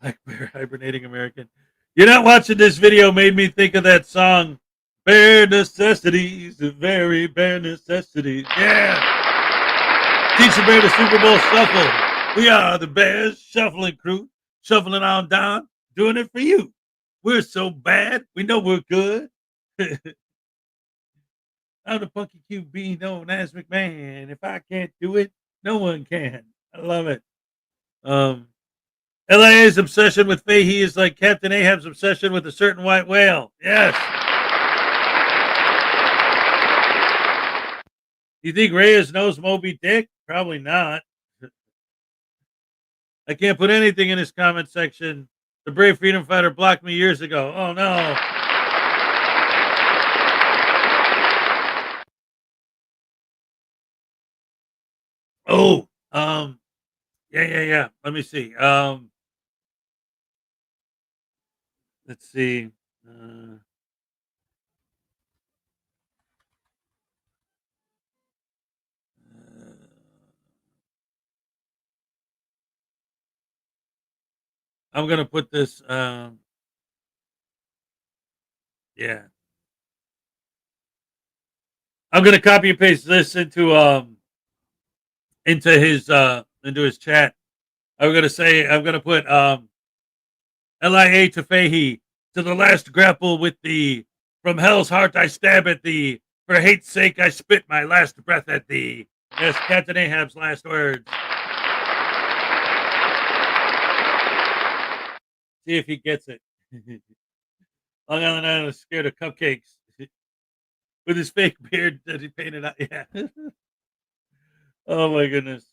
Black bear hibernating American. You're not watching this video made me think of that song, Bare Necessities, the very bare necessities. Yeah. Teach the bear the Super Bowl shuffle. We are the Bears shuffling crew, shuffling on down, doing it for you. We're so bad, we know we're good. I'm the punky QB known as McMahon. If I can't do it, no one can. I love it. LIA's obsession with Fahey is like Captain Ahab's obsession with a certain white whale. Yes. You think Reyes knows Moby Dick? Probably not. I can't put anything in his comment section. The brave freedom fighter blocked me years ago. Oh no. Oh, yeah. Let me see. Let's see. I'm gonna put this. Yeah. I'm gonna copy and paste this into his chat. I'm gonna put LIA to Fahey, to the last grapple with thee. From hell's heart I stab at thee. For hate's sake I spit my last breath at thee. That's Captain Ahab's last words. See if he gets it. Long Island Island is scared of cupcakes. With his fake beard that he painted out. Yeah. Oh my goodness.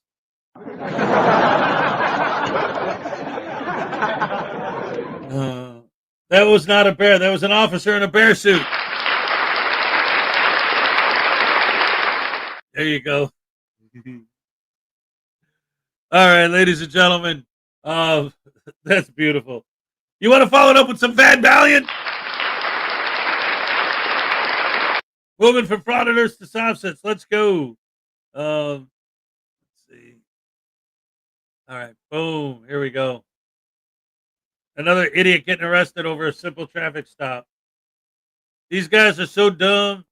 That was not a bear. That was an officer in a bear suit. There you go. All right, ladies and gentlemen. That's beautiful. You want to follow it up with some Van Valiant? Moving from Frauditors to Subsets. Let's go. Let's see. All right. Boom. Here we go. Another idiot getting arrested over a simple traffic stop. These guys are so dumb.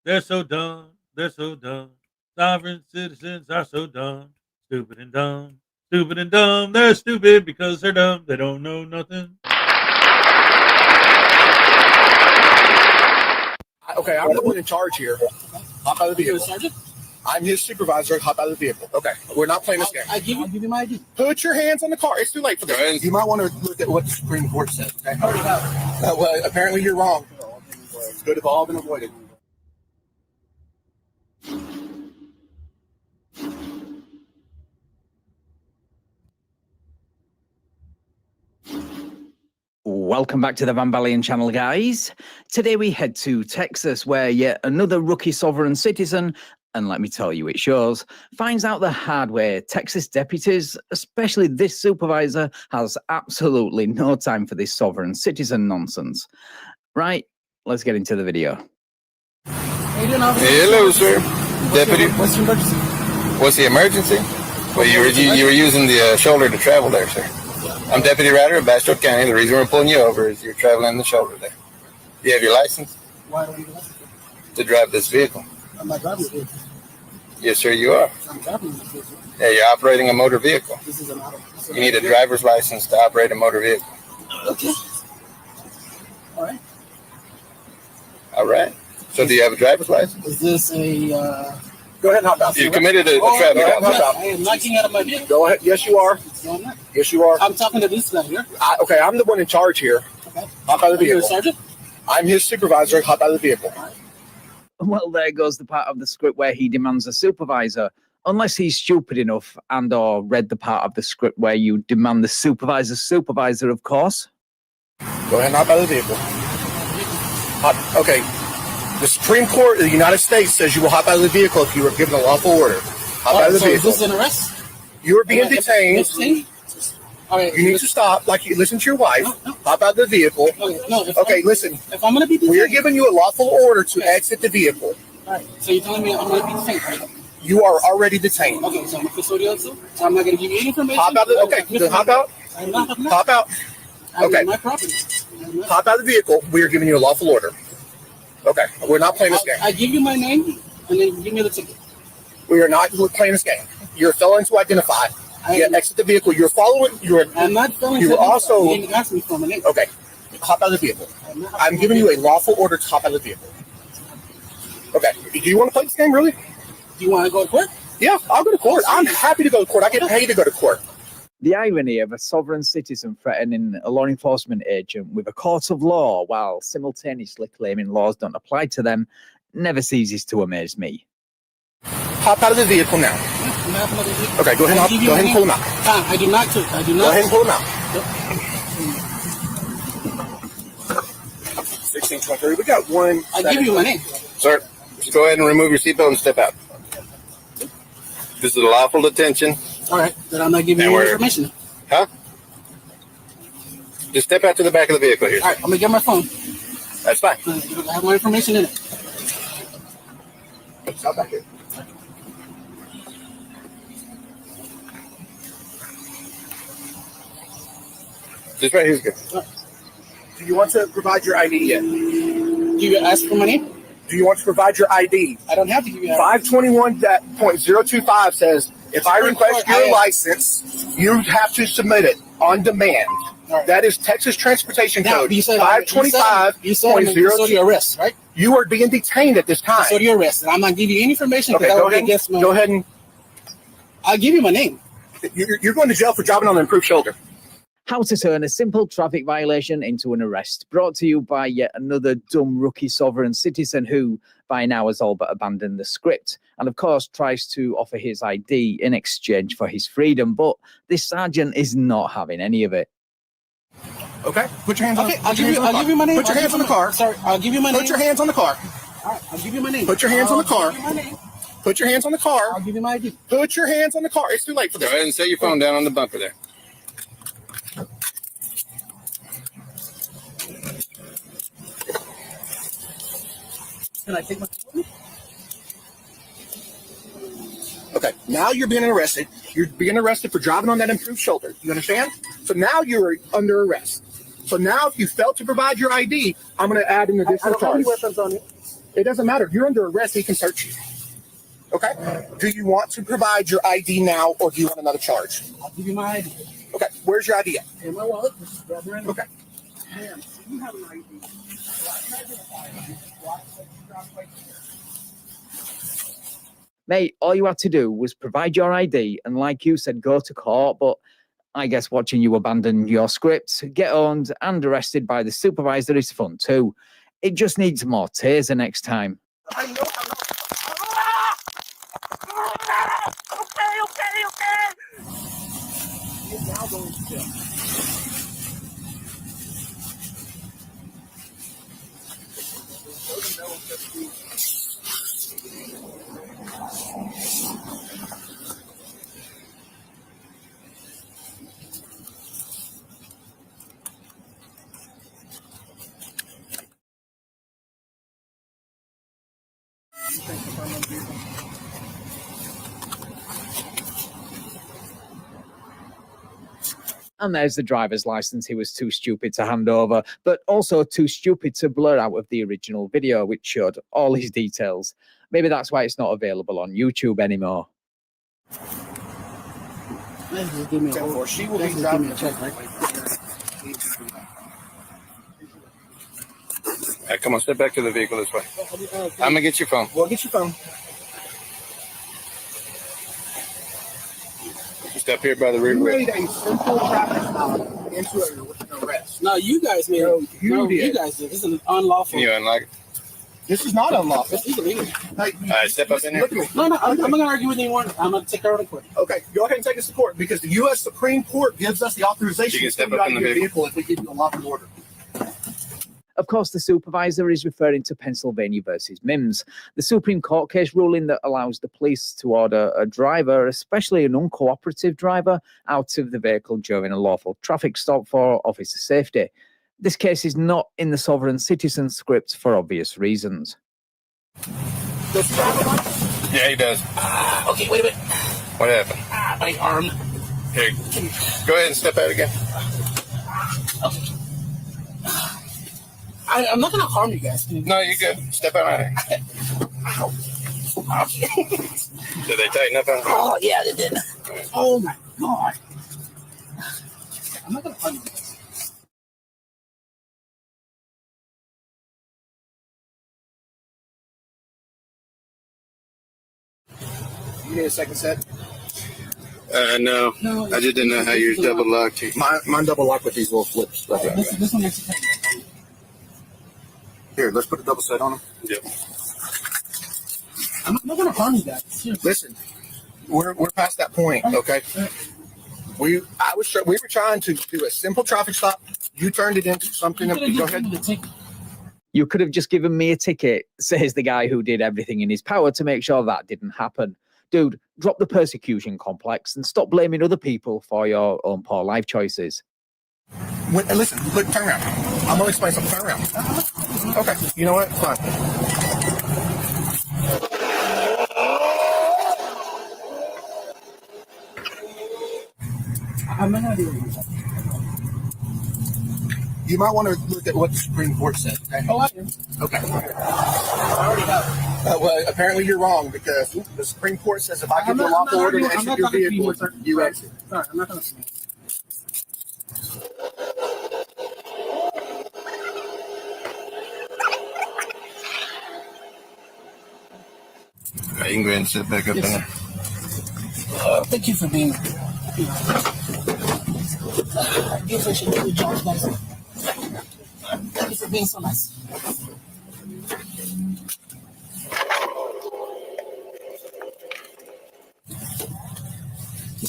They're so dumb. They're so dumb. Sovereign citizens are so dumb. Stupid and dumb. Stupid and dumb. They're stupid because they're dumb. They don't know nothing. Okay, I'm the one in charge here. Hop out of the vehicle. Sergeant? I'm his supervisor. Hop out of the vehicle. Okay, we're not playing this game. I give you my ID. Put your hands on the car. It's too late for this. You might want to look at what the Supreme Court said. Okay. Well, apparently you're wrong. Could have all been avoided. Welcome back to the Van Valiant channel, guys. Today we head to Texas, where yet another rookie sovereign citizen, and let me tell you, it shows, finds out the hard way. Texas deputies, especially this supervisor, has absolutely no time for this sovereign citizen nonsense. Right, let's get into the video. Hey, hello, sir. Deputy. What's your emergency? What's the emergency? Well, you were using the shoulder to travel there, sir. I'm Deputy Ryder of Bastrop County. The reason we're pulling you over is you're traveling the shoulder there. Do you have your license? Why don't you have a license? To drive this vehicle. I'm not driving the vehicle. Yes, sir, you are. I'm driving this vehicle. Yeah, you're operating a motor vehicle. This is an auto. You need a driver's license to operate a motor vehicle. Okay. All right. All right. So do you have a driver's license? Is this a... Go ahead and hop out. You committed a traffic offense. I am not getting out of my vehicle. Go ahead. Yes, you are. Yes, you are. I'm talking to this guy here. Okay, I'm the one in charge here. Okay. Hop out of the vehicle. Sergeant? I'm his supervisor. Hop out of the vehicle. Well, there goes the part of the script where he demands a supervisor. Unless he's stupid enough and or read the part of the script where you demand the supervisor's supervisor, of course. Go ahead and hop out of the vehicle. Okay. The Supreme Court of the United States says you will hop out of the vehicle if you were given a lawful order. Hop out of the vehicle. Is this an arrest? You are being detained. You need to stop. Listen to your wife. No. Hop out of the vehicle. Okay, listen. If I'm going to be detained, we are giving you a lawful order to exit the vehicle. All right. So you're telling me I'm going to be detained, right? You are already detained. Okay, so I'm a custodial too. So I'm not going to give you any information. Hop out. Okay, then hop out. Hop out. Okay. My property. Hop out of the vehicle. We are giving you a lawful order. Okay, we're not playing this game. I give you my name, and then you give me the ticket. We are not playing this game. You're a felon to identify. Exit the vehicle. You're following. I'm not felon. You also. You didn't ask me for my name. Okay, hop out of the vehicle. I'm giving you a lawful order to hop out of the vehicle. Okay. Do you want to play this game, really? Do you want to go to court? Yeah, I'll go to court. I'm happy to go to court. I get paid to go to court. The irony of a sovereign citizen threatening a law enforcement agent with a court of law while simultaneously claiming laws don't apply to them never ceases to amaze me. Hop out of the vehicle now. Okay, go ahead and pull him out. I do not. Go ahead and pull him out. 1623. We got one. I give you my name. Sir, just go ahead and remove your seatbelt and step out. This is a lawful detention. All right, then I'm not giving you any information. Huh? Just step out to the back of the vehicle here. All right, I'm going to get my phone. That's fine. I have my information in it. Stop back here. This right here is good. Right. Do you want to provide your ID yet? Do you ask for my name? Do you want to provide your ID? I don't have to give you 521.025 says, if I request your license, you have to submit it on demand. Right. That is Texas Transportation Code 525.025. You said custodial arrest, right? You are being detained at this time. Custodial arrest, and I'm not giving you any information. Okay, go ahead and. I'll give you my name. You're going to jail for driving on an improved shoulder. How to turn a simple traffic violation into an arrest. Brought to you by yet another dumb rookie sovereign citizen who, by now, has all but abandoned the script. And of course, tries to offer his ID in exchange for his freedom. But this sergeant is not having any of it. Okay, put your hands on. Okay, I'll give you my name. Put your hands on the car. Sorry, I'll give you my name. Put your hands on the car. All right, I'll give you my name. Put your hands on the car. I'll give you my name. Put your hands on the car. I'll give you my ID. Put your hands on the car. It's too late for this. Go ahead and set your phone down on the bumper there. Can I take my phone? Okay, now you're being arrested. You're being arrested for driving on that improved shoulder. You understand? So now you're under arrest. So now if you fail to provide your ID, I'm going to add an additional I don't have any charge. weapons on it. It doesn't matter. You're under arrest. He can search you. Okay? Do you want to provide your ID now, or do you want another charge? I'll give you my ID. Okay, where's your ID at? In my wallet. Just grab your ID. Okay. Ma'am, do you have an ID? So I can identify you. Why is it dropped right here? Mate, all you had to do was provide your ID and, like you said, go to court. But I guess watching you abandon your script, get owned and arrested by the supervisor is fun too. It just needs more taser next time. I know. Okay. You're now going to jail. And there's the driver's license he was too stupid to hand over, but also too stupid to blur out of the original video, which showed all his details. Maybe that's why it's not available on YouTube anymore. Just give me a hold. She will be Just give driving me a check, right? All right, come on, step back to the vehicle this way. I'm gonna get your phone. Well, get your phone. Step here by the rear You wheel. made a simple traffic stop into an arrest. No, you guys made it. You did. You guys did. This is unlawful. Can you unlock it? This is not unlawful. It's illegal. Hey, All right, step up in there. look at me. No, I'm not going to argue with anyone. I'm going to take her out of court. Okay, go ahead and take us to court because the U.S. Supreme Court gives us the authorization You can to step put you up out in of the your vehicle. vehicle if we give you a lawful order. Of course, the supervisor is referring to Pennsylvania versus Mims, the Supreme Court case ruling that allows the police to order a driver, especially an uncooperative driver, out of the vehicle during a lawful traffic stop for officer safety. This case is not in the sovereign citizen script for obvious reasons. Does he have a license? Yeah, he does. Okay, wait a minute. What happened? My arm. Here, go ahead and step out again. Okay. I'm not going to harm you guys. No, you're good. Step out of here. Ow. Did they tighten up on you? Oh, yeah, they did. Oh, my God. I'm not going to harm you guys. You need a second set? No. I just didn't know how yours double locked. Mine double lock with these little flips. Right there. This one makes it tight. Here, let's put a double set on them. Yep. I'm not going to harm you guys. Seriously. Listen, we're past that point, okay? We were trying to do a simple traffic stop. You turned it into something. Go ahead. You could have just given me a ticket, says the guy who did everything in his power to make sure that didn't happen. Dude, drop the persecution complex and stop blaming other people for your own poor life choices. Listen, look, turn around. I'm going to explain something. Turn around. Okay, you know what? Fine. I'm not going to do it. You might want to look at what the Supreme Court said. Okay? Oh, I am. Okay. I already have. Well, apparently you're wrong because the Supreme Court says if I give you a lawful order to exit your vehicle, you exit. Sorry, I'm not going to. You can go ahead and sit back up in there. Thank you for being. I do appreciate you, George, guys. Thank you for being so nice.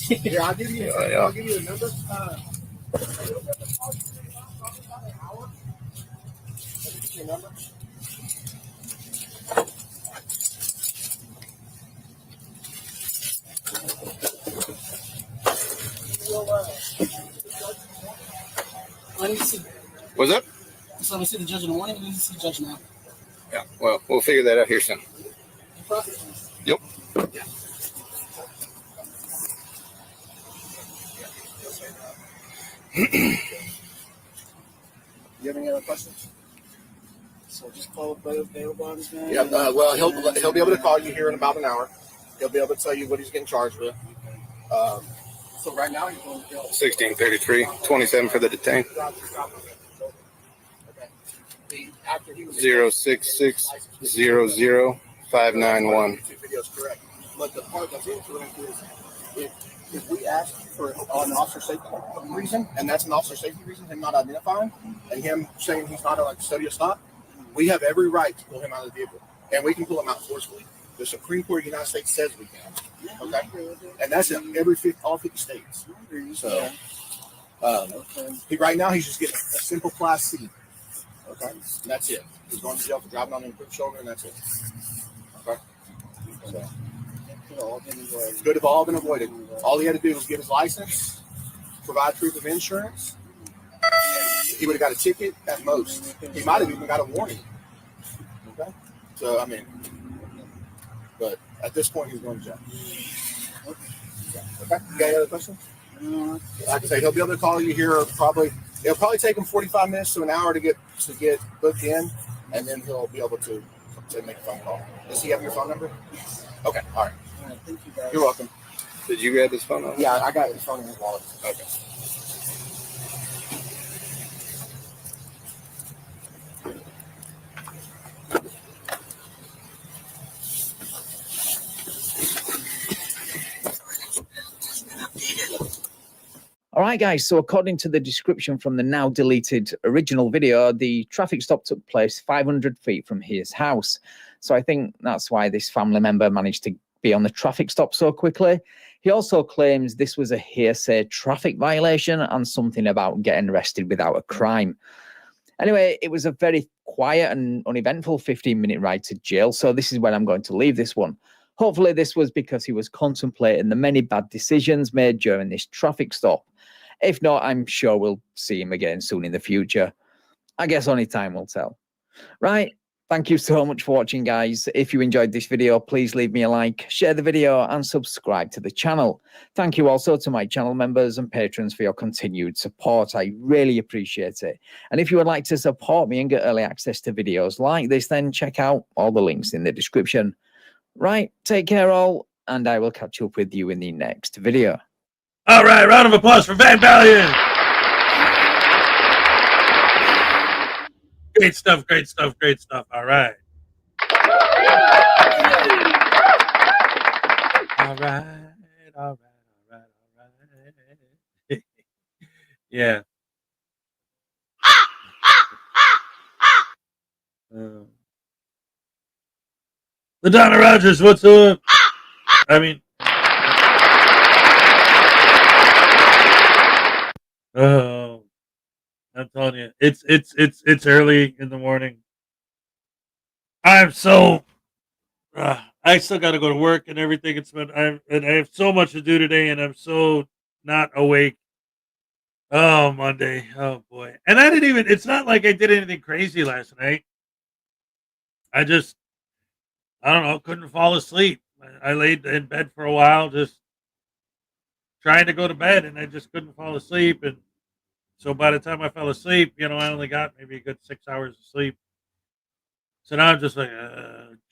Yeah, I'll give you. I'll give you a number. Your number. I need to see. What's up? So we see the judge in the morning. We need to see the judge now. Yeah. Well, we'll figure that out here soon. Yep. You have any other questions? So just call up the available on this man. Yeah. Well, he'll be able to call you here in about an hour. He'll be able to tell you what he's getting charged with. So right now he's going to jail. 1633, 27 for the detained. After he was 06600 videos correct. But the part that's incorrect is if we ask for an officer safety reason, and that's an officer safety reason, him not identifying, and him saying he's not a custodial stop, we have every right to pull him out of the vehicle, and we can pull him out forcefully. The Supreme Court of the United States says we can. Okay, and that's in all 50 states. So, right now he's just getting a simple Class C. Okay, and that's it. He's going to jail for driving on an improved shoulder, and that's it. Okay. So, could have all been avoided. All he had to do was get his license, provide proof of insurance. He would have got a ticket at most. He might have even got a warning. Okay, so I mean, but at this point, he's going to jail. Okay, you got any other questions? Like I say, he'll be able to call you here. It'll probably take him 45 minutes to an hour to get booked in, and then he'll be able to make a phone call. Does he have your phone number? Okay, all right. Thank you, guys. You're welcome. Did you grab his phone number? Yeah, I got his phone in his wallet. Okay. All right, guys. So according to the description from the now deleted original video, the traffic stop took place 500 feet from his house. So I think that's why this family member managed to be on the traffic stop so quickly. He also claims this was a hearsay traffic violation and something about getting arrested without a crime. Anyway, it was a very quiet and uneventful 15-minute ride to jail. So this is where I'm going to leave this one. Hopefully this was because he was contemplating the many bad decisions made during this traffic stop. If not, I'm sure we'll see him again soon in the future. I guess only time will tell. Right. Thank you so much for watching, guys. If you enjoyed this video, please leave me a like, share the video, and subscribe to the channel. Thank you also to my channel members and patrons for your continued support. I really appreciate it. And if you would like to support me and get early access to videos like this, then check out all the links in the description. Right, take care all, and I will catch up with you in the next video. All right, round of applause for Van Valiant. Great stuff, great stuff, great stuff. All right. All right, all right. Yeah. LaDonna Rogers, what's up? I mean, oh, I'm telling you, it's early in the morning. I'm so I still got to go to work and everything. I have so much to do today, and I'm so not awake. Oh, Monday. Oh boy. And I didn't even. It's not like I did anything crazy last night. I don't know, couldn't fall asleep. I laid in bed for a while, just trying to go to bed, and I just couldn't fall asleep. And so by the time I fell asleep, I only got maybe a good 6 hours of sleep. So now I'm just like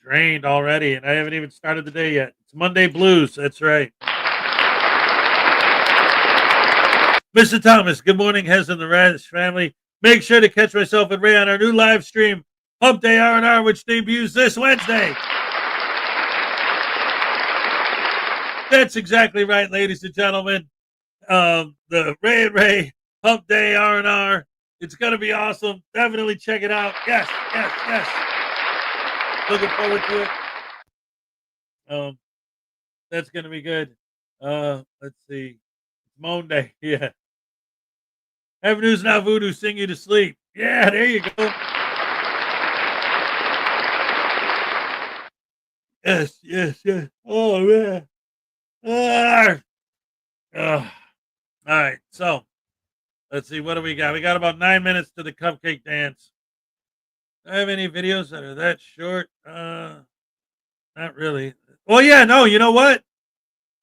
drained already, and I haven't even started the day yet. It's Monday blues. That's right. Mr. Thomas, good morning, Hez and the Radish family. Make sure to catch myself and Ray on our new live stream, Hump Day R&R, which debuts this Wednesday. That's exactly right, ladies and gentlemen. The Ray and Ray Hump Day R&R. It's going to be awesome. Definitely check it out. Yes, yes, yes. Looking forward to it. That's going to be good. Let's see. Moan Day. Yeah. Have news, not voodoo. Sing you to sleep. Yeah, there you go. Yes, yes, yes. Oh, man. All right. So, let's see. What do we got? We got about 9 minutes to the cupcake dance. Do I have any videos that are that short? Not really. Well, yeah, no. You know what?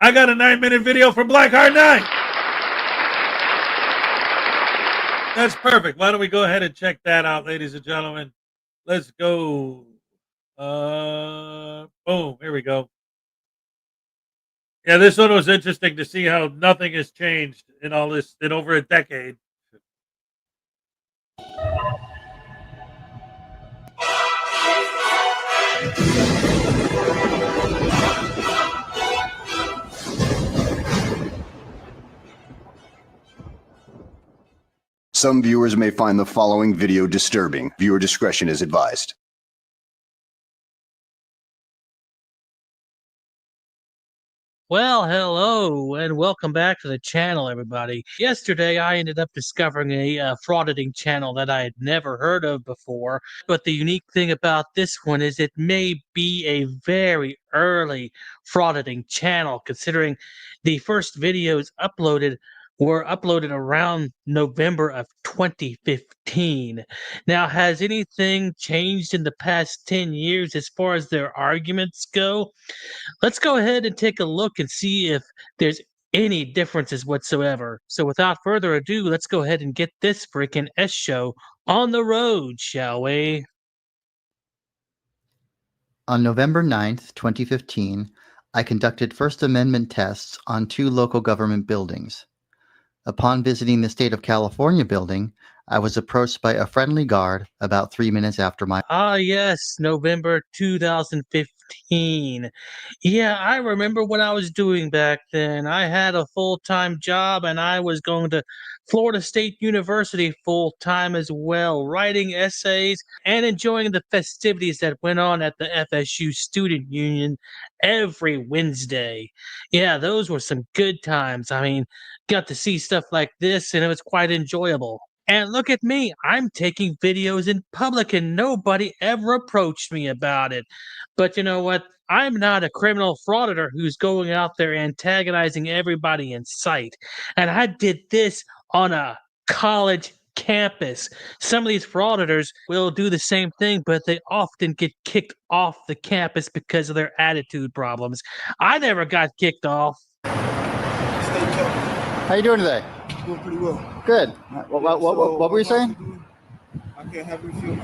I got a 9-minute video for Blackheart 9. That's perfect. Why don't we go ahead and check that out, ladies and gentlemen? Let's go. Boom. Here we go. Yeah, this one was interesting to see how nothing has changed in all this in over a decade. Some viewers may find the following video disturbing. Viewer discretion is advised. Well, hello, and welcome back to the channel, everybody. Yesterday, I ended up discovering a frauditing channel that I had never heard of before, but the unique thing about this one is it may be a very early frauditing channel, considering the first videos were uploaded around November of 2015. Now, has anything changed in the past 10 years as far as their arguments go? Let's go ahead and take a look and see if there's any differences whatsoever. So without further ado, let's go ahead and get this freaking S show on the road, shall we? On November 9th, 2015, I conducted First Amendment tests on 2 local government buildings. Upon visiting the State of California building, I was approached by a friendly guard about 3 minutes after my— Ah, yes, November 2015. Yeah, I remember what I was doing back then. I had a full-time job and I was going to Florida State University full-time as well, writing essays and enjoying the festivities that went on at the FSU Student Union every Wednesday. Yeah, those were some good times. I mean, got to see stuff like this and it was quite enjoyable. And look at me, I'm taking videos in public and nobody ever approached me about it. But you know what? I'm not a criminal frauditor who's going out there antagonizing everybody in sight. And I did this on a college campus. Some of these frauditors will do the same thing, but they often get kicked off the campus because of their attitude problems. I never got kicked off. How you doing today? Doing pretty well. Good. What were you saying? I can't have you film.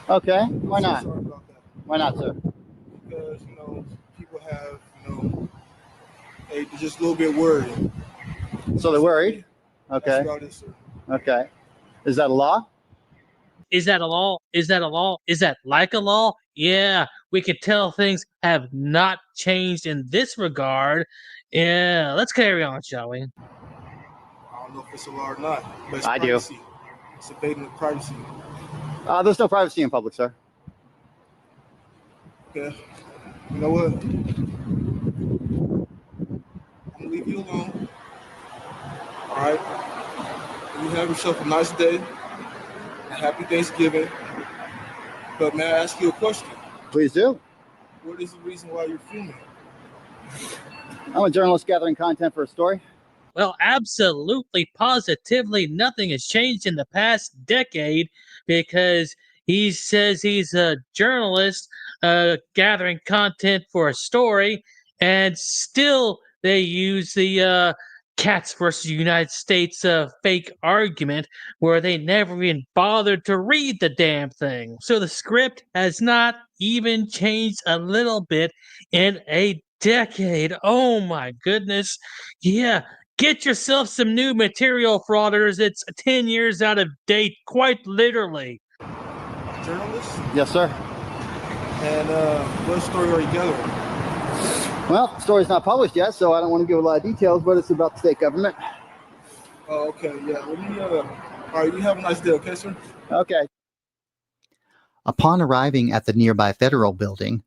Okay. Why not? Sorry about that. Why not, sir? Because people have they're just a little bit worried. So they're worried. Okay. That's about it, sir. Okay. Is that a law? Is that a law? Is that a law? Is that like a law? Yeah, we could tell things have not changed in this regard. Yeah, let's carry on, shall we? I don't know if it's a law or not, but it's I privacy. do. It's invading the privacy. There's no privacy in public, sir. Okay. You know what? I'm gonna leave you alone. All right. You have yourself a nice day. A happy Thanksgiving. But may I ask you a question? Please do. What is the reason why you're filming? I'm a journalist gathering content for a story. Well, absolutely, positively, nothing has changed in the past decade because he says he's a journalist gathering content for a story, and still they use the Cats versus United States fake argument where they never even bothered to read the damn thing. So the script has not even changed a little bit in a decade. Oh my goodness. Yeah. Get yourself some new material, frauditors. It's 10 years out of date, quite literally. Journalist? Yes, sir. And what story are you gathering? Well, the story's not published yet, so I don't want to give a lot of details, but it's about the state government. Oh, okay, yeah. Let me, all right, you have a nice day, okay, sir? Okay. Upon arriving at the nearby federal building,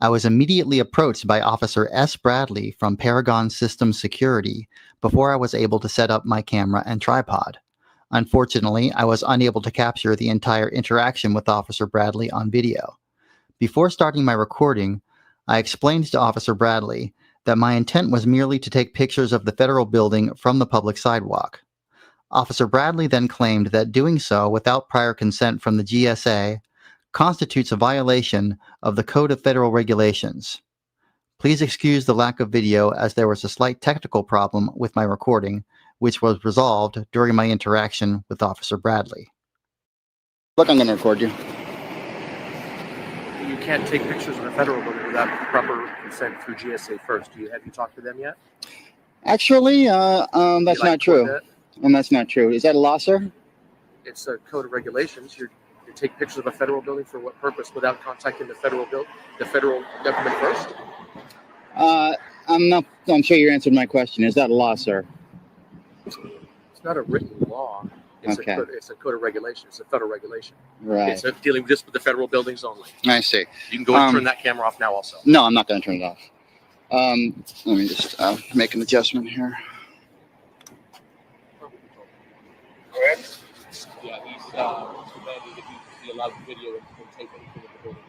I was immediately approached by Officer S. Bradley from Paragon Systems Security before I was able to set up my camera and tripod. Unfortunately, I was unable to capture the entire interaction with Officer Bradley on video. Before starting my recording, I explained to Officer Bradley that my intent was merely to take pictures of the federal building from the public sidewalk. Officer Bradley then claimed that doing so without prior consent from the GSA constitutes a violation of the Code of Federal Regulations. Please excuse the lack of video as there was a slight technical problem with my recording, which was resolved during my interaction with Officer Bradley. Look, I'm going to record you. You can't take pictures of the federal building without proper consent through GSA first. Have you talked to them yet? Actually, that's not true. And that's not true. Is that a law, sir? It's a code of regulations. You take pictures of a federal building for what purpose without contacting the federal government first? I'm sure you answered my question. Is that a law, sir? It's not a written law. It's Okay. It's a code of regulation. It's a federal regulation. Right. It's dealing just with the federal buildings only. I see. You can go and turn that camera off now also. No, I'm not going to turn it off. Let me just make an adjustment here. Yeah, he's demanding that you be allowed to video and take anything of the building.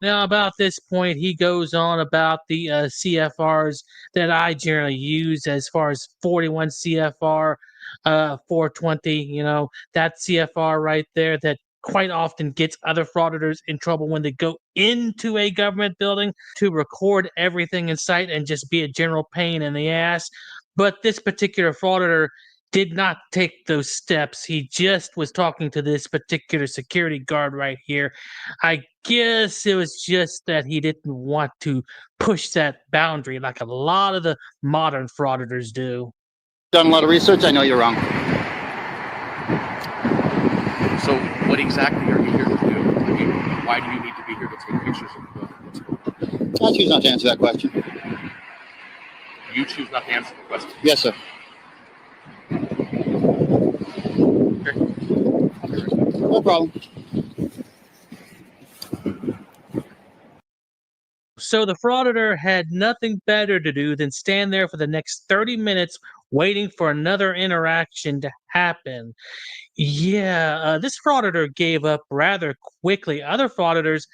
Now, about this point, he goes on about the CFRs that I generally use as far as 41 CFR 420, that CFR right there that quite often gets other frauditors in trouble when they go into a government building to record everything in sight and just be a general pain in the ass. But this particular frauditor did not take those steps. He just was talking to this particular security guard right here. I guess it was just that he didn't want to push that boundary like a lot of the modern frauditors do. Done a lot of research. I know you're wrong. So what exactly are you here to do? I mean, why do you need to be here to take pictures of the building? What's going on? I choose not to answer that question. You choose not to answer the question? Yes, sir. No problem. So the frauditor had nothing better to do than stand there for the next 30 minutes waiting for another interaction to happen. Yeah, this frauditor gave up rather quickly. Other frauditors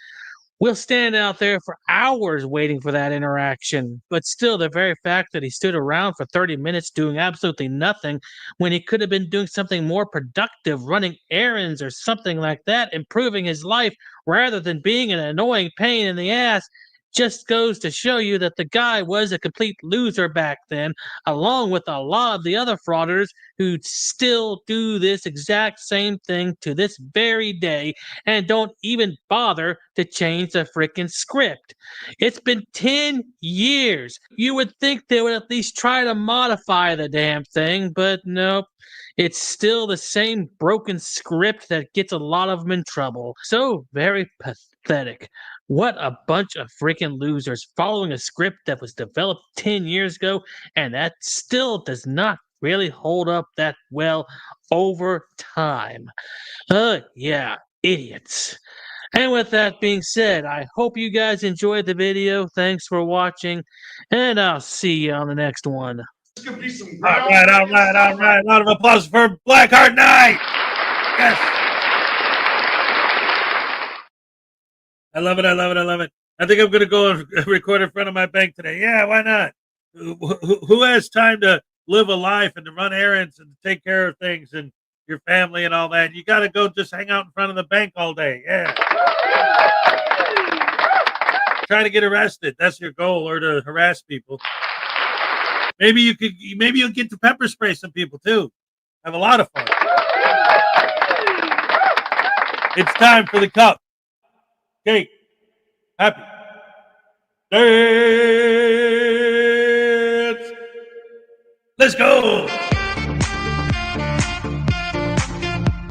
will stand out there for hours waiting for that interaction. But still, the very fact that he stood around for 30 minutes doing absolutely nothing when he could have been doing something more productive, running errands or something like that, improving his life rather than being an annoying pain in the ass, just goes to show you that the guy was a complete loser back then, along with a lot of the other frauditors who still do this exact same thing to this very day and don't even bother to change the freaking script. It's been 10 years. You would think they would at least try to modify the damn thing, but nope. It's still the same broken script that gets a lot of them in trouble. So very pathetic. What a bunch of freaking losers following a script that was developed 10 years ago and that still does not really hold up that well over time. Yeah, idiots. And with that being said, I hope you guys enjoyed the video. Thanks for watching, and I'll see you on the next one. All right. A lot of applause for Blackheart Night. Yes. I love it. I think I'm going to go and record in front of my bank today. Yeah, why not? Who has time to live a life and to run errands and to take care of things and your family and all that? You got to go just hang out in front of the bank all day. Yeah. Trying to get arrested. That's your goal, or to harass people. Maybe you'll get to pepper spray some people too. Have a lot of fun. It's time for the cup. Cake. Happy dance. Let's go.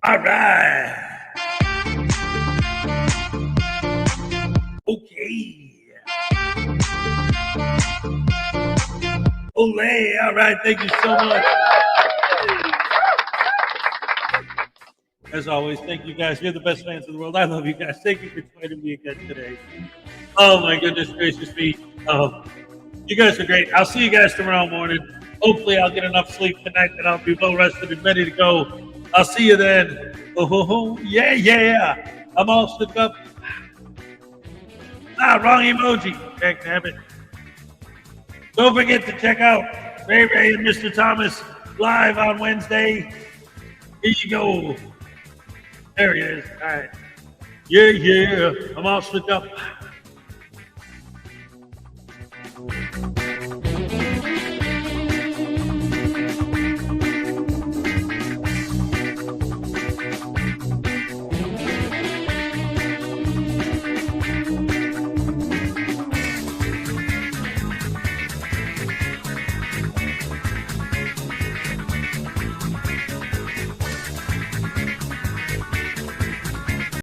All right. Okay. Olay. All right. Thank you so much. As always, thank you guys. You're the best fans in the world. I love you guys. Thank you for joining me again today. Oh my goodness gracious me. You guys are great. I'll see you guys tomorrow morning. Hopefully I'll get enough sleep tonight that I'll be well rested and ready to go. I'll see you then. Oh, yeah. I'm all stuck up. Wrong emoji. Heck, damn it. Don't forget to check out Ray Ray and Mr. Thomas live on Wednesday. Here you go. There he is. All right. Yeah. I'm all stuck up.